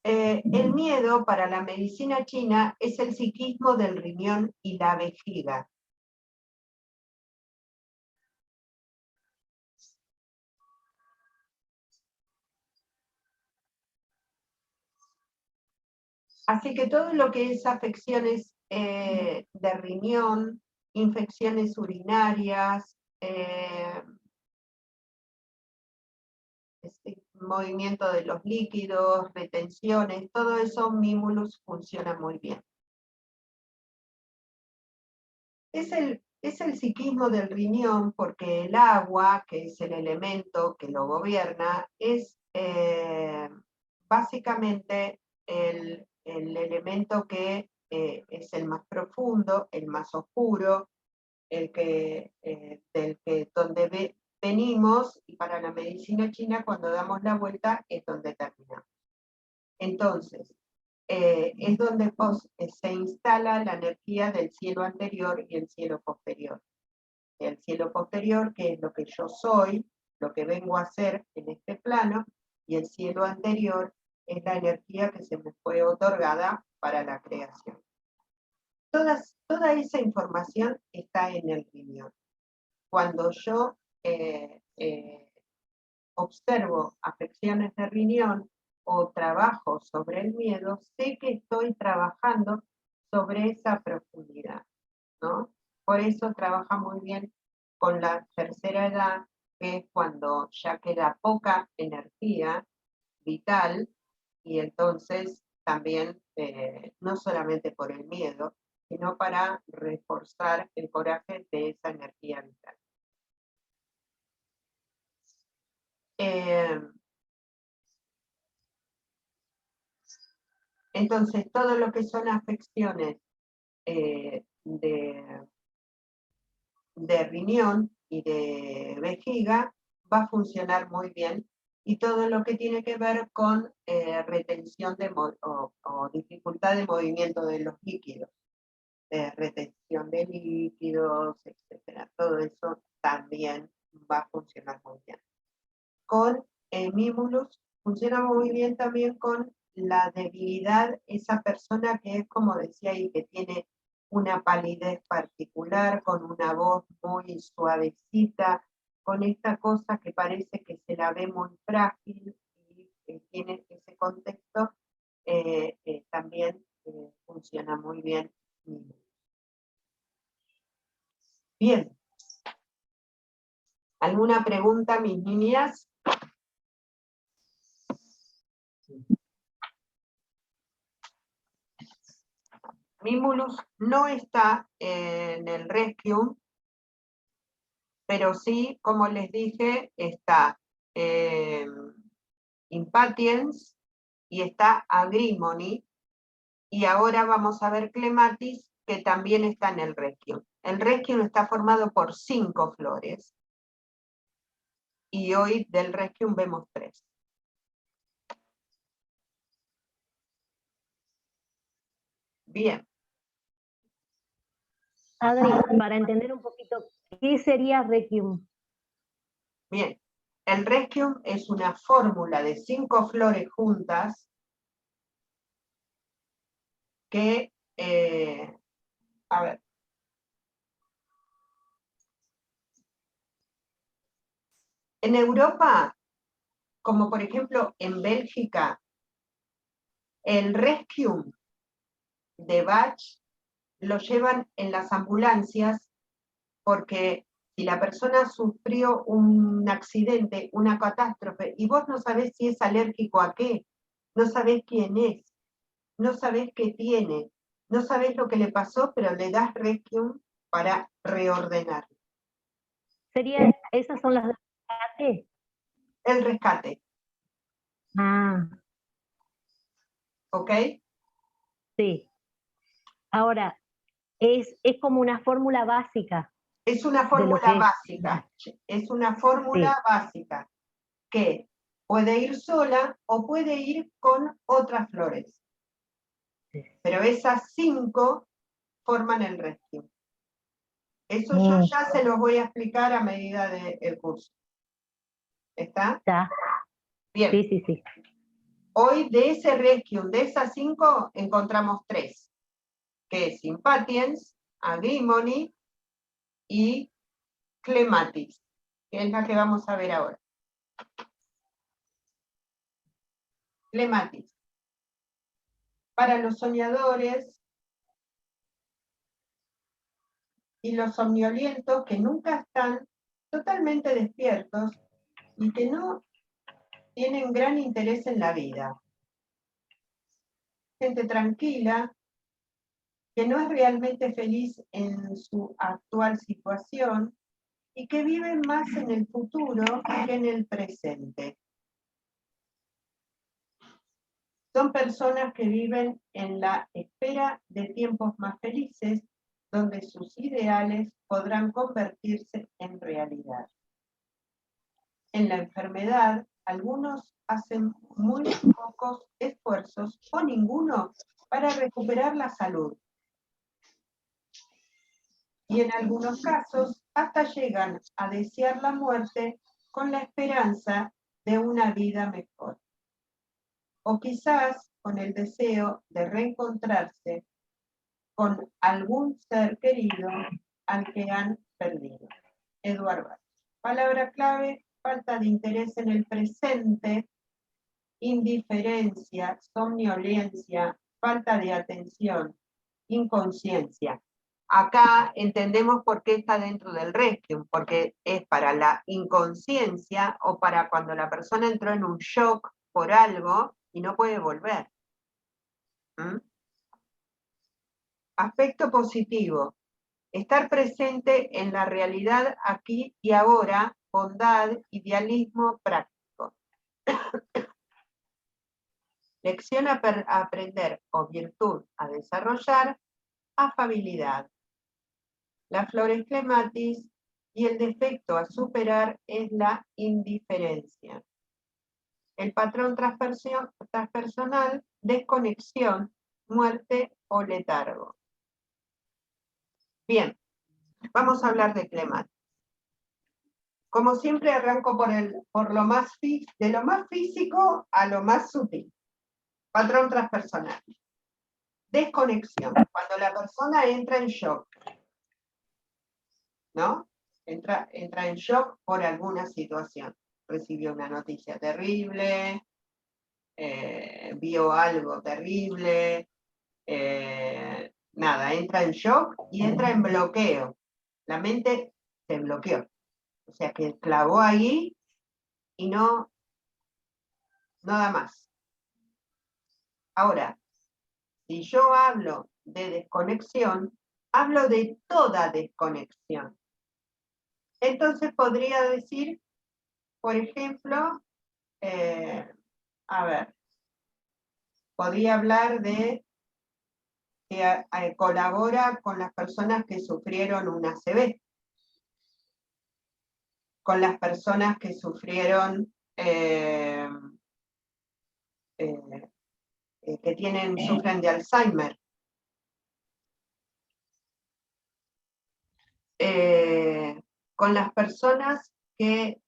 El miedo para la medicina china es el psiquismo del riñón y la vejiga. Así que todo lo que es afecciones de riñón, infecciones urinarias, movimiento de los líquidos, retenciones, todo eso Mimulus funciona muy bien. Es el psiquismo del riñón porque el agua, que es el elemento que lo gobierna, es básicamente el elemento que es el más profundo, el más oscuro, donde venimos, y para la medicina china cuando damos la vuelta es donde terminamos. Entonces, es donde se instala la energía del cielo anterior y el cielo posterior. El cielo posterior, que es lo que yo soy, lo que vengo a hacer en este plano, y el cielo anterior es la energía que se me fue otorgada para la creación. Toda esa información está en el riñón. Cuando yo observo afecciones de riñón o trabajo sobre el miedo, sé que estoy trabajando sobre esa profundidad, ¿no? Por eso trabaja muy bien con la tercera edad, que es cuando ya queda poca energía vital, y entonces también, no solamente por el miedo, sino para reforzar el coraje de esa energía vital. Entonces, todo lo que son afecciones de riñón y de vejiga va a funcionar muy bien, y todo lo que tiene que ver con retención o dificultad de movimiento de los líquidos, retención de líquidos, etc. Todo eso también va a funcionar muy bien. Con Mimulus funciona muy bien también con la debilidad, esa persona que es, como decía ahí, que tiene una palidez particular, con una voz muy suavecita, con esta cosa que parece que se la ve muy frágil y tiene ese contexto, también funciona muy bien. Bien. ¿Alguna pregunta, mis niñas? Mimulus no está en el Rescue, pero sí, como les dije, está Impatience y está Agrimony, y ahora vamos a ver Clematis, que también está en el Rescue. El Rescue está formado por 5 flores, y hoy del Rescue vemos 3. Bien. Adri, para entender un poquito, ¿qué sería Requiem? Bien, el Rescue es una fórmula de 5 flores juntas que, a ver, en Europa, como por ejemplo en Bélgica, el Rescue de Bach lo llevan en las ambulancias porque si la persona sufrió un accidente, una catástrofe, y vos no sabés si es alérgico a qué, no sabés quién es, no sabés qué tiene, no sabés lo que le pasó, pero le das Rescue para reordenar. ¿Esas son las de rescate? El rescate. Ah. ¿Ok? Sí. Ahora, es como una fórmula básica. Es una fórmula básica. Es una fórmula básica que puede ir sola o puede ir con otras flores. Pero esas 5 forman el Rescue. Eso yo ya se los voy a explicar a medida del curso. ¿Está? Está. Bien. Sí. Hoy de ese Rescue, de esas 5, encontramos 3, que es Impatience, Agrimony y Clematis, que es la que vamos a ver ahora. Clematis. Para los soñadores y los somnolientos que nunca están totalmente despiertos y que no tienen gran interés en la vida. Gente tranquila, que no es realmente feliz en su actual situación y que viven más en el futuro que en el presente. Son personas que viven en la espera de tiempos más felices, donde sus ideales podrán convertirse en realidad. En la enfermedad, algunos hacen muy pocos esfuerzos o ninguno para recuperar la salud. Y en algunos casos hasta llegan a desear la muerte con la esperanza de una vida mejor. O quizás con el deseo de reencontrarse con algún ser querido al que han perdido. Eduardo. Palabra clave: falta de interés en el presente, indiferencia, somnolencia, falta de atención, inconsciencia. Acá entendemos por qué está dentro del Rescue, porque es para la inconsciencia o para cuando la persona entró en un shock por algo y no puede volver. Aspecto positivo: estar presente en la realidad aquí y ahora, bondad, idealismo práctico. Lección a aprender o virtud a desarrollar, afabilidad. La flor es Clematis y el defecto a superar es la indiferencia. El patrón transpersonal, desconexión, muerte o letargo. Bien, vamos a hablar de Clematis. Como siempre arranco por lo más de lo más físico a lo más sutil. Patrón transpersonal. Desconexión. Cuando la persona entra en shock, ¿no? Entra en shock por alguna situación. Recibió una noticia terrible, vio algo terrible, nada, entra en shock y entra en bloqueo. La mente se bloqueó. O sea que clavó ahí y no da más. Ahora, si yo hablo de desconexión, hablo de toda desconexión. Entonces podría decir, por ejemplo, podría hablar de que colabora con las personas que sufrieron un ACV, con las personas que sufrieron, que sufren de Alzheimer. Con las personas que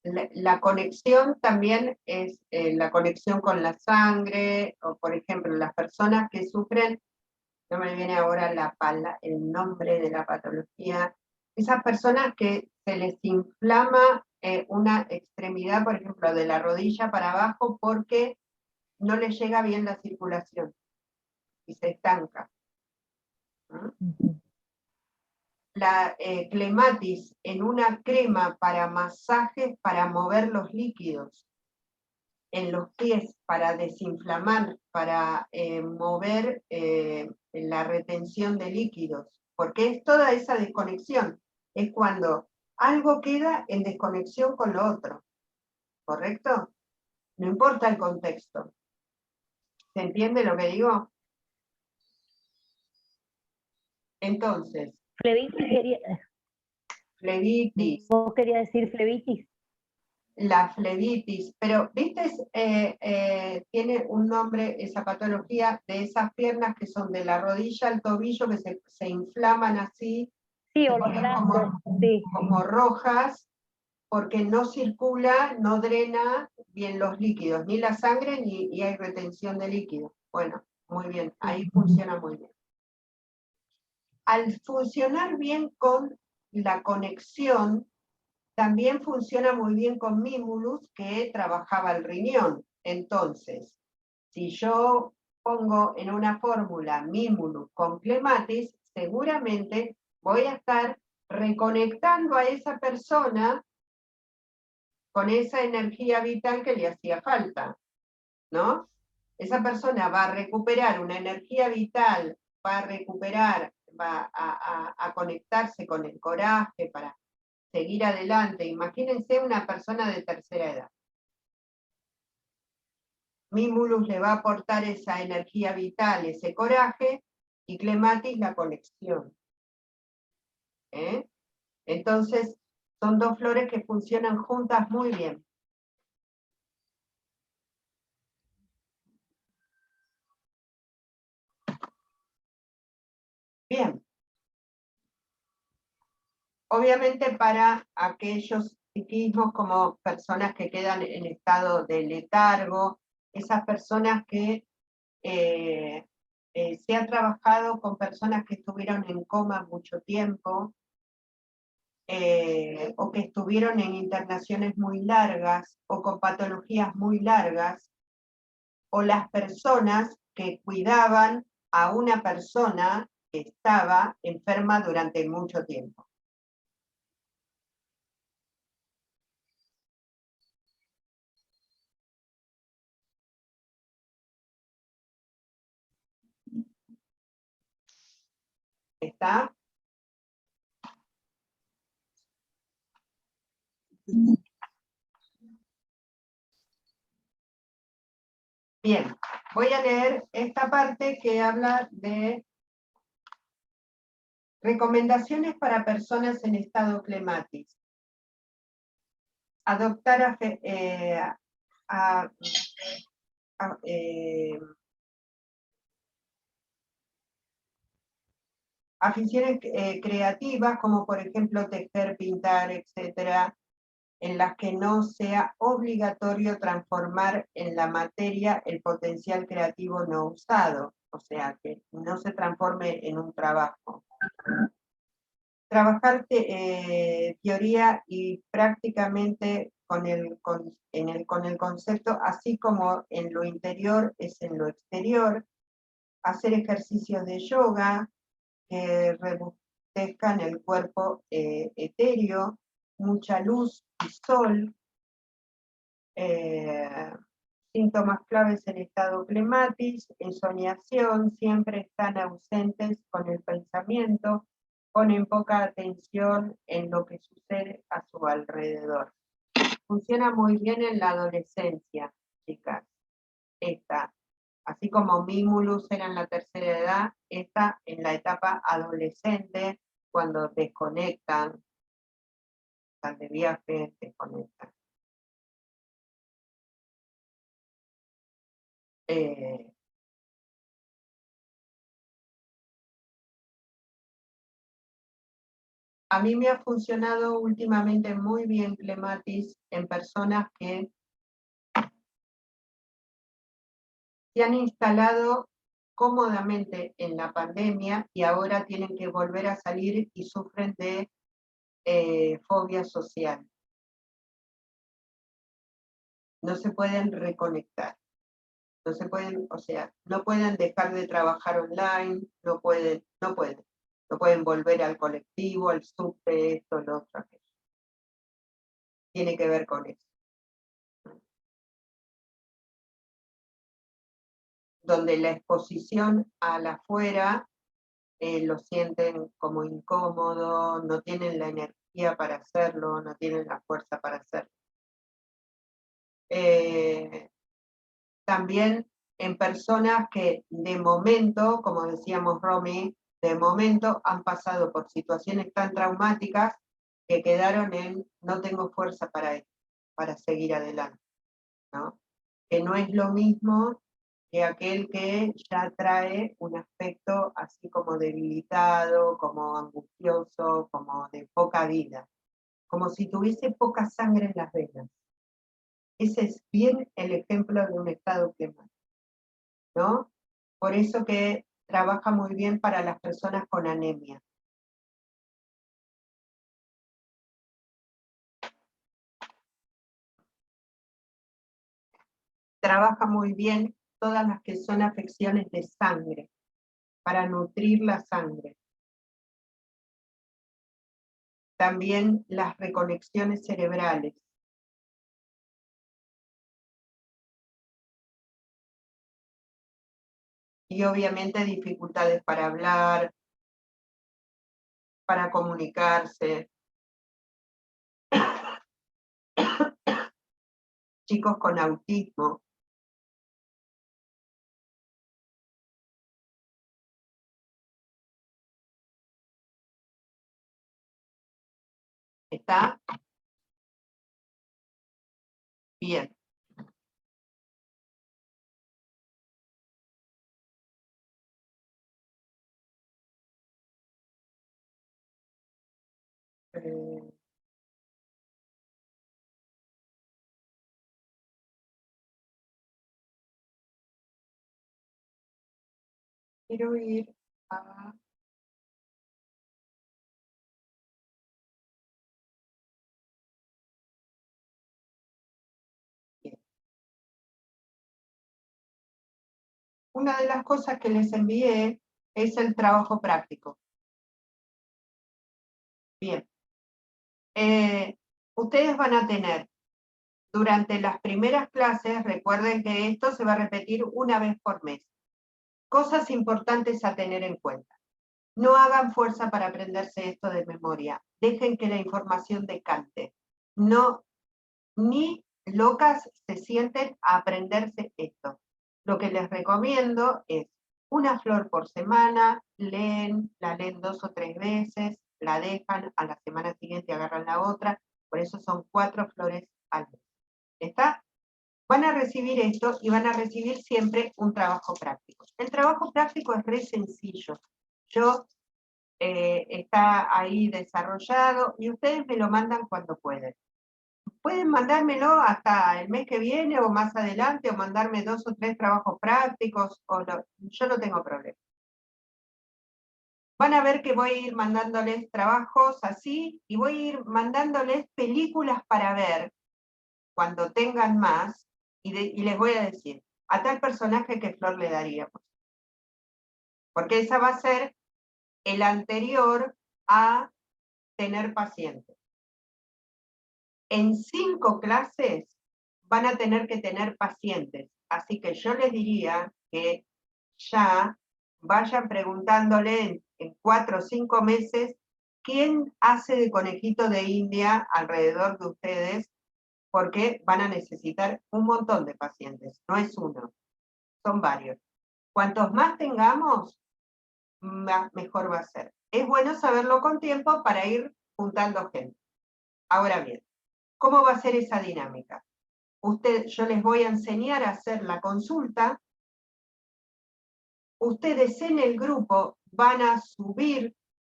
la conexión también es la conexión con la sangre, o por ejemplo, las personas que sufren, no me viene ahora el nombre de la patología, esas personas que se les inflama una extremidad, por ejemplo, de la rodilla para abajo porque no les llega bien la circulación y se estanca. La clematis en una crema para masajes, para mover los líquidos en los pies, para desinflamar, para mover la retención de líquidos, porque es toda esa desconexión, es cuando algo queda en desconexión con lo otro, ¿correcto? No importa el contexto. ¿Se entiende lo que digo? Entonces, flebitis. ¿Vos querías decir flebitis? La flebitis, pero ¿viste? Tiene un nombre esa patología de esas piernas que son de la rodilla al tobillo, que se inflaman así, sí, se o los ponen brazos, sí. como rojas, porque no circula, no drena bien los líquidos, ni la sangre, ni hay retención de líquidos. Bueno, muy bien, ahí funciona muy bien. Al funcionar bien con la conexión, también funciona muy bien con Mimulus, que trabajaba el riñón. Entonces, si yo pongo en una fórmula Mimulus con clematis, seguramente voy a estar reconectando a esa persona con esa energía vital que le hacía falta, ¿no? Esa persona va a recuperar una energía vital, va a recuperar, va a conectarse con el coraje para seguir adelante. Imagínense una persona de tercera edad. Mimulus le va a aportar esa energía vital, ese coraje, y clematis la conexión. Entonces, son dos flores que funcionan juntas muy bien. Bien. Obviamente para aquellos psiquismos como personas que quedan en estado de letargo, esas personas que se han trabajado con personas que estuvieron en coma mucho tiempo, o que estuvieron en internaciones muy largas, o con patologías muy largas, o las personas que cuidaban a una persona que estaba enferma durante mucho tiempo. ¿Está? Bien, voy a leer esta parte que habla de recomendaciones para personas en estado clematis. Adoptar Aficiones creativas, como por ejemplo tejer, pintar, etcétera, en las que no sea obligatorio transformar en la materia el potencial creativo no usado, o sea, que no se transforme en un trabajo. Trabajar teoría y prácticamente con el concepto, así como en lo interior es en lo exterior, hacer ejercicios de yoga que rebuscan el cuerpo etéreo, mucha luz y sol, síntomas claves en estado clematis, ensoñación, siempre están ausentes con el pensamiento, ponen poca atención en lo que sucede a su alrededor. Funciona muy bien en la adolescencia, chicas. Esta, así como Mimulus era en la tercera edad, esta en la etapa adolescente, cuando desconectan, están de viaje, desconectan. A mí me ha funcionado últimamente muy bien Clematis en personas que se han instalado cómodamente en la pandemia y ahora tienen que volver a salir y sufren de fobia social. No se pueden reconectar. No se pueden, o sea, no pueden dejar de trabajar online, no pueden volver al colectivo, al subte, esto, lo otro, aquello. Tiene que ver con eso. Donde la exposición al afuera lo sienten como incómodo, no tienen la energía para hacerlo, no tienen la fuerza para hacerlo. También en personas que de momento, como decíamos Romy, de momento han pasado por situaciones tan traumáticas que quedaron en no tengo fuerza para seguir adelante, ¿no? Que no es lo mismo que aquel que ya trae un aspecto así como debilitado, como angustioso, como de poca vida, como si tuviese poca sangre en las venas. Ese es bien el ejemplo de un estado climático, ¿no? Por eso que trabaja muy bien para las personas con anemia. Trabaja muy bien todas las que son afecciones de sangre, para nutrir la sangre. También las reconexiones cerebrales. Y obviamente dificultades para hablar, para comunicarse. Chicos con autismo. ¿Está? Bien. Quiero ir a... Bien. Una de las cosas que les envié es el trabajo práctico. Bien. Ustedes van a tener, durante las primeras clases, recuerden que esto se va a repetir una vez por mes. Cosas importantes a tener en cuenta. No hagan fuerza para aprenderse esto de memoria. Dejen que la información decante. No, ni locas se sienten a aprenderse esto. Lo que les recomiendo es una flor por semana, la leen 2 o 3 veces, la dejan, a la semana siguiente agarran la otra, por eso son 4 flores al mes. ¿Está? Van a recibir esto y van a recibir siempre un trabajo práctico. El trabajo práctico es re sencillo. Yo está ahí desarrollado, y ustedes me lo mandan cuando pueden. Pueden mandármelo hasta el mes que viene o más adelante, o mandarme 2 o 3 trabajos prácticos, yo no tengo problema. Van a ver que voy a ir mandándoles trabajos así, y voy a ir mandándoles películas para ver cuando tengan más, y les voy a decir, a tal personaje que Flor le daríamos. Porque esa va a ser el anterior a tener pacientes. En 5 clases van a tener que tener pacientes, así que yo les diría que ya vayan preguntándole en 4 o 5 meses quién hace de conejito de India alrededor de ustedes, porque van a necesitar un montón de pacientes, no es uno, son varios. Cuantos más tengamos, mejor va a ser. Es bueno saberlo con tiempo para ir juntando gente. Ahora bien, ¿cómo va a ser esa dinámica? Yo les voy a enseñar a hacer la consulta. Ustedes en el grupo van a subir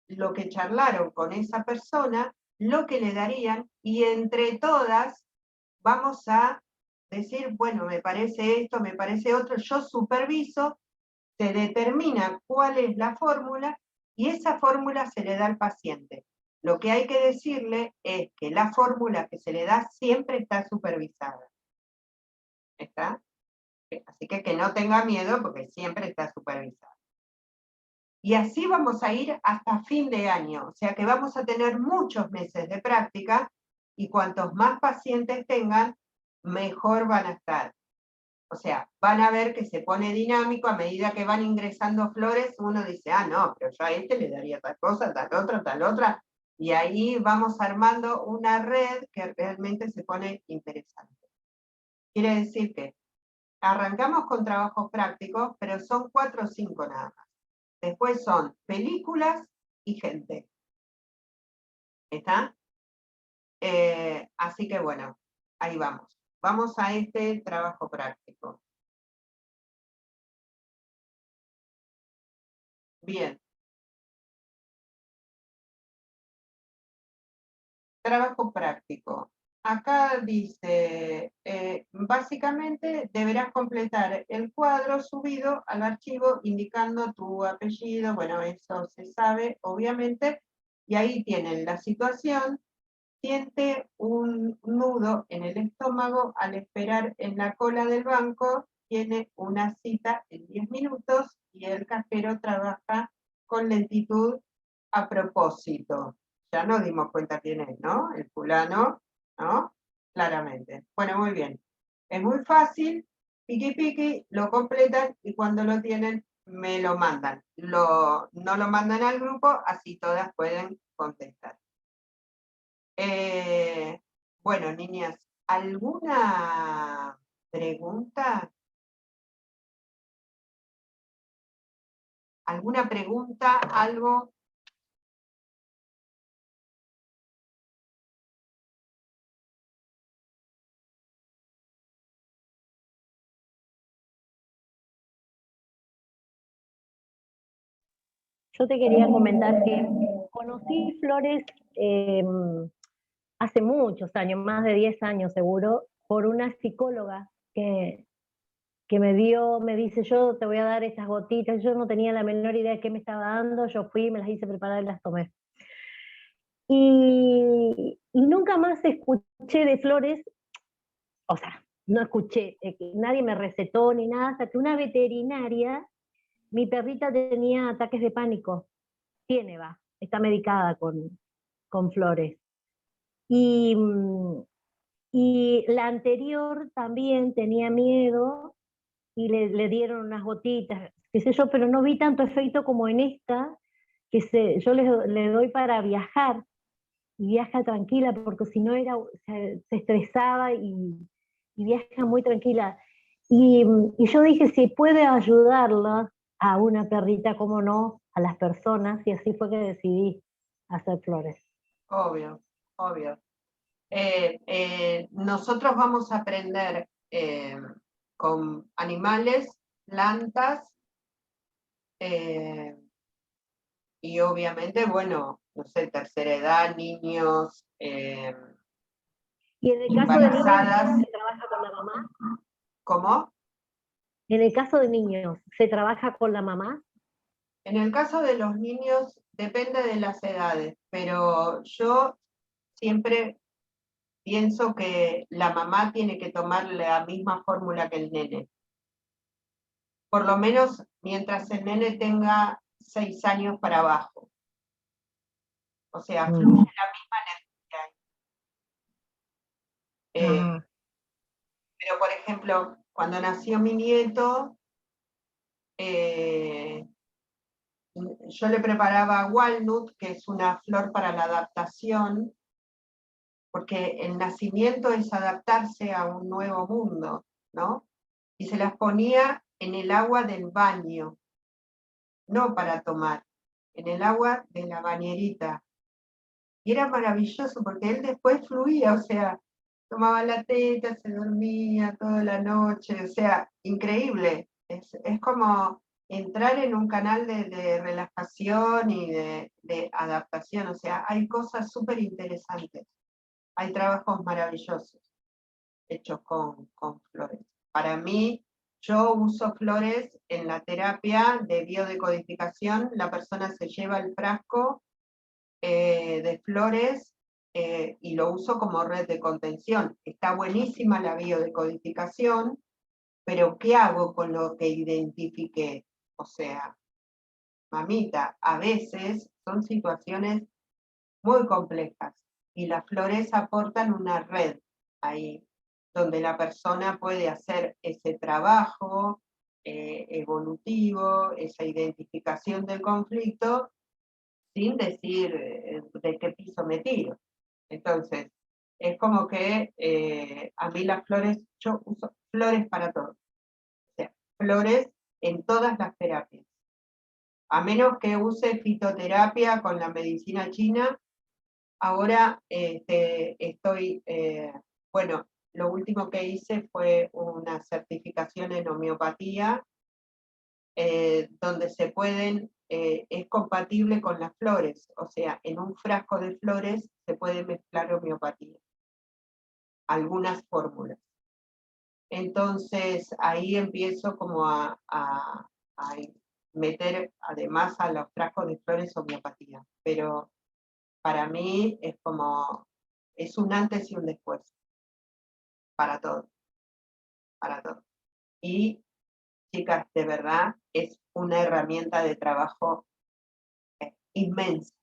lo que charlaron con esa persona, lo que le darían, y entre todas vamos a decir, bueno, me parece esto, me parece otro, yo superviso, se determina cuál es la fórmula, y esa fórmula se le da al paciente. Lo que hay que decirle es que la fórmula que se le da siempre está supervisada. ¿Está? Así que no tenga miedo, porque siempre está supervisada. Y así vamos a ir hasta fin de año, o sea que vamos a tener muchos meses de práctica, y cuantos más pacientes tengan, mejor van a estar. O sea, van a ver que se pone dinámico a medida que van ingresando flores. Uno dice, ah, no, pero yo a este le daría tal cosa, tal otra, y ahí vamos armando una red que realmente se pone interesante. Quiere decir que arrancamos con trabajos prácticos, pero son 4 o 5 nada más. Después son películas y gente. ¿Está? Así que bueno, ahí vamos. Vamos a este trabajo práctico. Bien. Trabajo práctico. Acá dice, básicamente deberás completar el cuadro subido al archivo indicando tu apellido. Bueno, eso se sabe, obviamente. Y ahí tienen la situación. Siente un nudo en el estómago al esperar en la cola del banco. Tiene una cita en 10 minutos y el cajero trabaja con lentitud a propósito. Ya nos dimos cuenta quién es, ¿no? El fulano, ¿no? Claramente. Bueno, muy bien. Es muy fácil, piqui piqui, lo completan, y cuando lo tienen me lo mandan. No lo mandan al grupo, así todas pueden contestar. Bueno, niñas, ¿alguna pregunta? ¿Alguna pregunta? ¿Algo? Yo te quería comentar que conocí flores hace muchos años, más de 10 años seguro, por una psicóloga que me dice, yo te voy a dar estas gotitas. Yo no tenía la menor idea de qué me estaba dando, yo fui, me las hice preparar y las tomé. Y nunca más escuché de flores, o sea, no escuché, nadie me recetó ni nada, hasta que una veterinaria, mi perrita tenía ataques de pánico, está medicada con flores. Y la anterior también tenía miedo, y le dieron unas gotitas, qué sé yo, pero no vi tanto efecto como en esta, que yo le doy para viajar, y viaja tranquila, porque si no se estresaba, y viaja muy tranquila. Y yo dije, si puede ayudarla a una perrita, cómo no, a las personas, y así fue que decidí hacer flores. Obvio, obvio. Nosotros vamos a aprender con animales, plantas, y obviamente, bueno, no sé, tercera edad, niños, Y en el caso de niños, embarazadas. ¿se trabaja con la mamá? ¿Cómo? En el caso de niños, ¿se trabaja con la mamá? En el caso de los niños, depende de las edades, pero yo siempre pienso que la mamá tiene que tomar la misma fórmula que el nene. Por lo menos mientras el nene tenga 6 años para abajo. O sea, fluye la misma energía. Pero, por ejemplo, cuando nació mi nieto, yo le preparaba walnut, que es una flor para la adaptación, porque el nacimiento es adaptarse a un nuevo mundo, ¿no? Y se las ponía en el agua del baño, no para tomar, en el agua de la bañerita. Y era maravilloso porque él después fluía, o sea, tomaba la teta, se dormía toda la noche, o sea, increíble. Es como entrar en un canal de relajación y de adaptación, o sea, hay cosas súper interesantes, hay trabajos maravillosos hechos con flores. Para mí, yo uso flores en la terapia de biodecodificación, la persona se lleva el frasco de flores y lo uso como red de contención. Está buenísima la biodecodificación, pero ¿qué hago con lo que identifiqué? O sea, mamita, a veces son situaciones muy complejas y las flores aportan una red ahí, donde la persona puede hacer ese trabajo evolutivo, esa identificación del conflicto, sin decir de qué piso me tiro. Entonces, es como que a mí las flores, yo uso flores para todo. O sea, flores en todas las terapias. A menos que use fitoterapia con la medicina china, ahora estoy, bueno, lo último que hice fue una certificación en homeopatía, donde se pueden, es compatible con las flores, o sea, en un frasco de flores se puede mezclar homeopatía, algunas fórmulas. Entonces ahí empiezo como a meter además a los frascos de flores homeopatía, pero para mí es como, es un antes y un después, para todo, para todo. Y chicas, de verdad, es una herramienta de trabajo inmensa,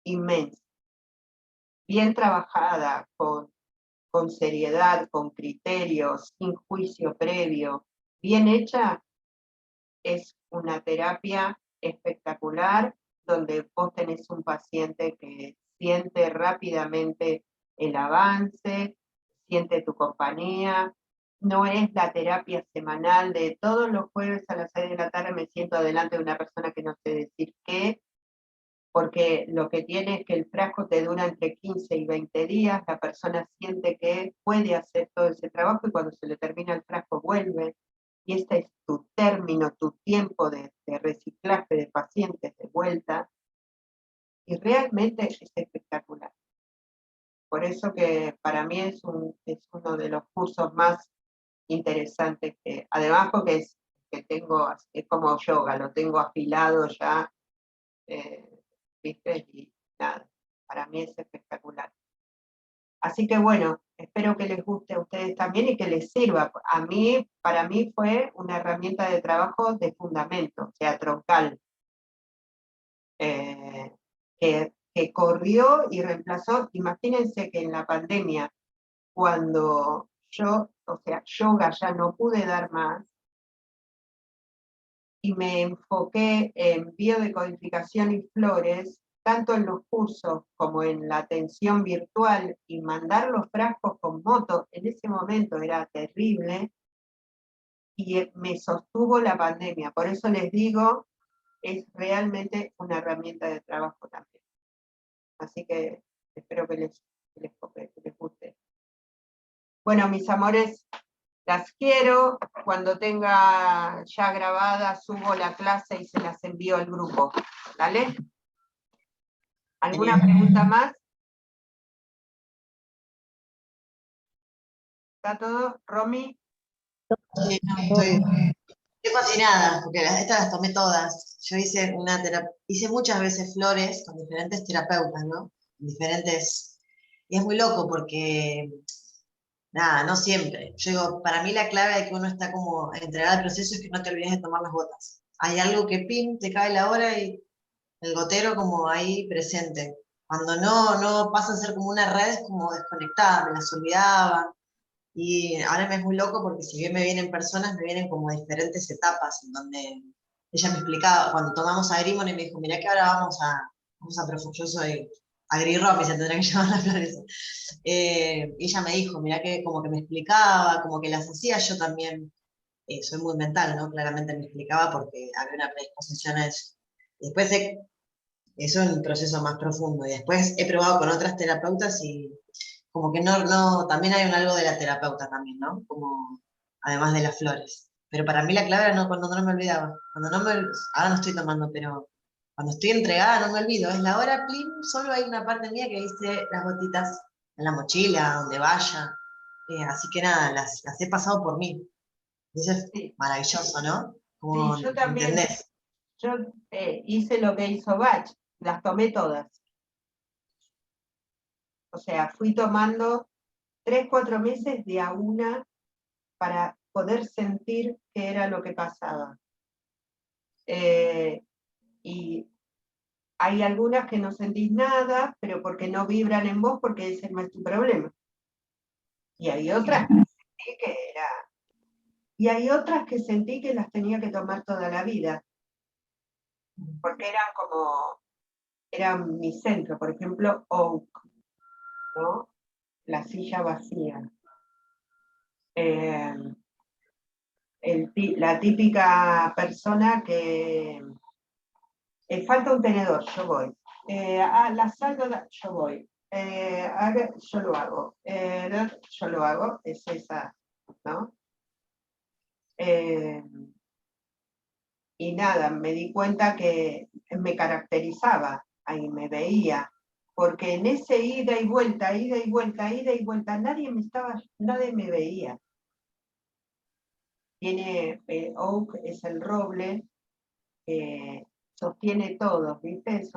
inmensa. Bien trabajada, con seriedad, con criterios, sin juicio previo, bien hecha, es una terapia espectacular donde vos tenés un paciente que siente rápidamente el avance, siente tu compañía. No es la terapia semanal de todos los jueves a las 6 de la tarde me siento delante de una persona que no sé decir qué, porque lo que tiene es que el frasco te dura entre 15 y 20 días, la persona siente que puede hacer todo ese trabajo y cuando se le termina el frasco vuelve, y este es tu término, tu tiempo de reciclaje de pacientes de vuelta, y realmente es espectacular. Por eso que para mí es uno de los cursos más interesantes, que, además porque es como yoga, lo tengo afilado ya, ¿viste? Y nada, para mí es espectacular. Así que bueno, espero que les guste a ustedes también y que les sirva. Para mí fue una herramienta de trabajo de fundamento, o sea, troncal, que corrió y reemplazó. Imagínense que en la pandemia, cuando yo, o sea, yoga ya no pude dar más, y me enfoqué en biodecodificación y flores, tanto en los cursos como en la atención virtual, y mandar los frascos con moto en ese momento era terrible, y me sostuvo la pandemia. Por eso les digo, es realmente una herramienta de trabajo también. Así que espero que les guste. Bueno, mis amores, las quiero, cuando tenga ya grabada, subo la clase y se las envío al grupo. ¿Dale? ¿Alguna pregunta más? ¿Está todo? ¿Romy? Sí, no, estoy fascinada, porque estas las tomé todas. Yo hice muchas veces flores con diferentes terapeutas, ¿no? Diferentes. Y es muy loco porque, nada, no siempre. Yo digo, para mí la clave de que uno está como entregado al proceso es que no te olvides de tomar las gotas. Hay algo que pim, te cae la hora y el gotero como ahí presente. Cuando no pasa a ser como una red, es como desconectada, me las olvidaba. Y ahora me es muy loco porque si bien me vienen personas, me vienen como diferentes etapas en donde ella me explicaba, cuando tomamos Agrimon y me dijo, mira que ahora vamos a yo soy Agri-Romy, se tendrá que llamar las flores. Y ella me dijo, mira que como que me explicaba, como que las hacía yo también, soy muy mental, ¿no? Claramente me explicaba porque había una predisposición a eso. Después eso es un proceso más profundo. Y después he probado con otras terapeutas y como que también hay un algo de la terapeuta también, ¿no? Como, además de las flores. Pero para mí la clave era cuando no me olvidaba. Ahora no estoy tomando, pero cuando estoy entregada no me olvido. Es la hora, plim, solo hay una parte mía que dice las gotitas en la mochila, donde vaya. Así que nada, las he pasado por mí. Y eso es Sí. maravilloso, ¿no? Sí, Como, yo también. ¿entendés? Yo hice lo que hizo Bach, las tomé todas. O sea, fui tomando 3, 4 meses de a una para poder sentir qué era lo que pasaba. Y hay algunas que no sentís nada, pero porque no vibran en vos, porque ese no es tu problema. Y hay otras que sentí que era. Y hay otras que sentí que las tenía que tomar toda la vida. Porque eran mi centro. Por ejemplo, Oak, ¿no? La silla vacía. La típica persona que falta un tenedor, yo voy. La salda, yo voy. Yo lo hago. Yo lo hago, es esa, ¿no? Y nada, me di cuenta que me caracterizaba, ahí me veía, porque en ese ida y vuelta, nadie me veía. Tiene, Oak es el roble, sostiene todo, ¿viste? Es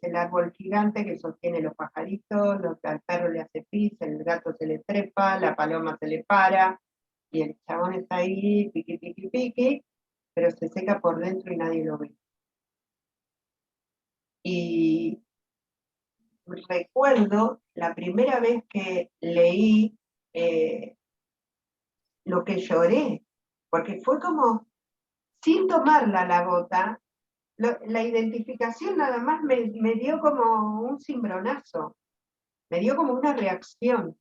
el árbol gigante que sostiene los pajaritos, al perro le hace pis, el gato se le trepa, la paloma se le para, y el chabón está ahí, piqui, piqui, piqui, pero se seca por dentro y nadie lo ve. Y recuerdo la primera vez que leí lo que lloré, porque fue como, sin tomarla la gota, la identificación nada más me dio como un cimbronazo, me dio como una reacción.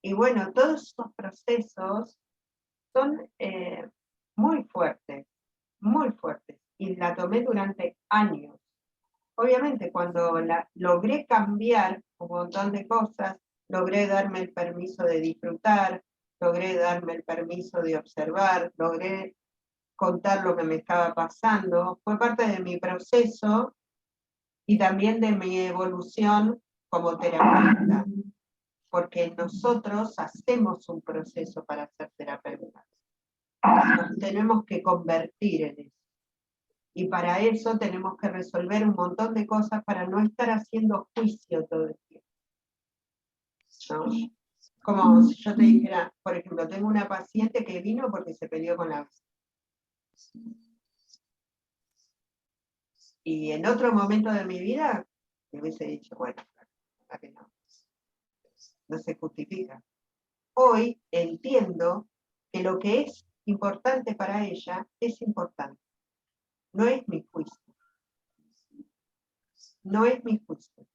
Y bueno, todos esos procesos son muy fuertes, y la tomé durante años. Obviamente, cuando logré cambiar un montón de cosas, logré darme el permiso de disfrutar, logré darme el permiso de observar, logré contar lo que me estaba pasando, fue parte de mi proceso y también de mi evolución como terapeuta, porque nosotros hacemos un proceso para ser terapeutas. Nos tenemos que convertir en eso. Y para eso tenemos que resolver un montón de cosas para no estar haciendo juicio todo el tiempo, ¿no? Como si yo te dijera, por ejemplo, tengo una paciente que vino porque se peleó con la vecina. Y en otro momento de mi vida, me hubiese dicho, bueno, ¿para qué no? No se justifica. Hoy entiendo que lo que es importante para ella es importante. No es mi juicio. No es mi juicio.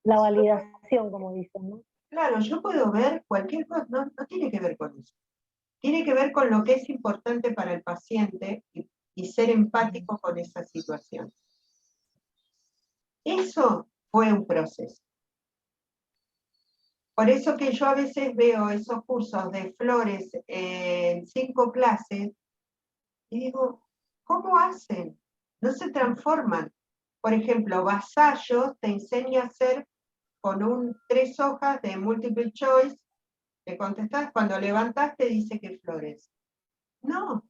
La validación, como dicen, ¿no? Claro, yo puedo ver cualquier cosa, no tiene que ver con eso. Tiene que ver con lo que es importante para el paciente y ser empático con esa situación. Eso fue un proceso. Por eso que yo a veces veo esos cursos de flores en 5 clases y digo, ¿cómo hacen? No se transforman. Por ejemplo, vasallos te enseña a hacer con 3 hojas de multiple choice, te contestás, cuando levantás te dice que flores. No,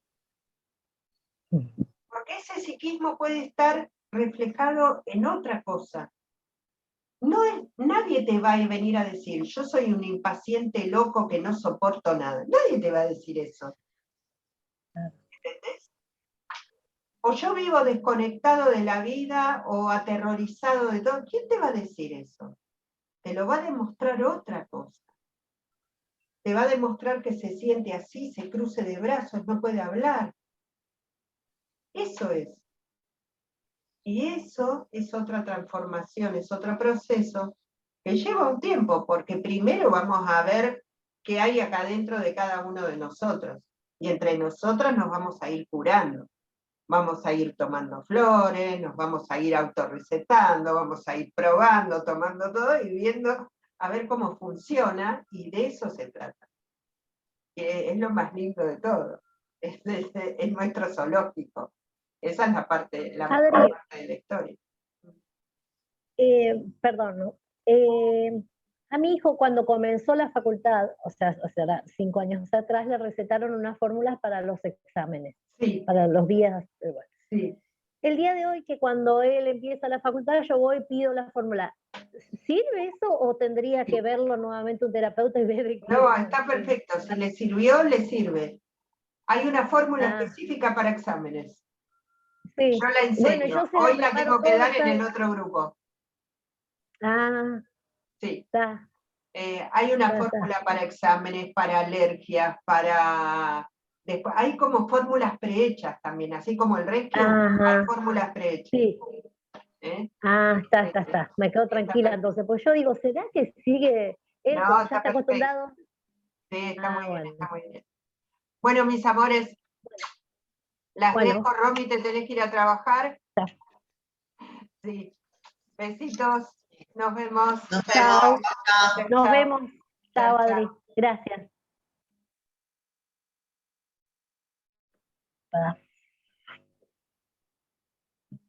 porque ese psiquismo puede estar reflejado en otra cosa. Nadie te va a venir a decir, yo soy un impaciente loco que no soporto nada. Nadie te va a decir eso. ¿Entendés? O yo vivo desconectado de la vida o aterrorizado de todo. ¿Quién te va a decir eso? Te lo va a demostrar otra cosa. Te va a demostrar que se siente así, se cruce de brazos, no puede hablar. Eso es. Y eso es otra transformación, es otro proceso que lleva un tiempo, porque primero vamos a ver qué hay acá dentro de cada uno de nosotros. Y entre nosotros nos vamos a ir curando. Vamos a ir tomando flores, nos vamos a ir autorrecetando, vamos a ir probando, tomando todo y viendo a ver cómo funciona, y de eso se trata. Que es lo más lindo de todo. Es nuestro zoológico. Esa es la Adri, mejor parte de la historia. perdón, ¿no? A mi hijo cuando comenzó la facultad, o sea, 5 años atrás, le recetaron unas fórmulas para los exámenes, Sí, para los días. Bueno. sí. El día de hoy, que cuando él empieza la facultad, yo voy y pido la fórmula. ¿Sirve eso o tendría que verlo nuevamente un terapeuta y ver de qué? No, está perfecto. Si le sirvió, le sirve. Hay una fórmula Ah, específica para exámenes. sí. Yo la Bueno, enseño. yo se Hoy lo la preparo tengo que todos dar los en el años. otro grupo. Ah, Sí. está. Hay una Está. fórmula para exámenes, para alergias, para... Después, hay como fórmulas prehechas también, así como el Reiki, hay Ajá, fórmulas prehechas. sí. ¿Eh? Ah, está. Me quedo tranquila entonces. Pues yo digo, ¿será que sigue él No, como ya está está perfecto. acostumbrado? Sí, está muy bien, Bueno. está muy bien. Bueno, mis amores, las Bueno. dejo. Romy, te tenés que ir a trabajar. Ya. Sí. Besitos. Nos vemos. Nos Chao. vemos. Chao. Nos Chao. vemos. Chao, Chao, Adri. chao. Gracias.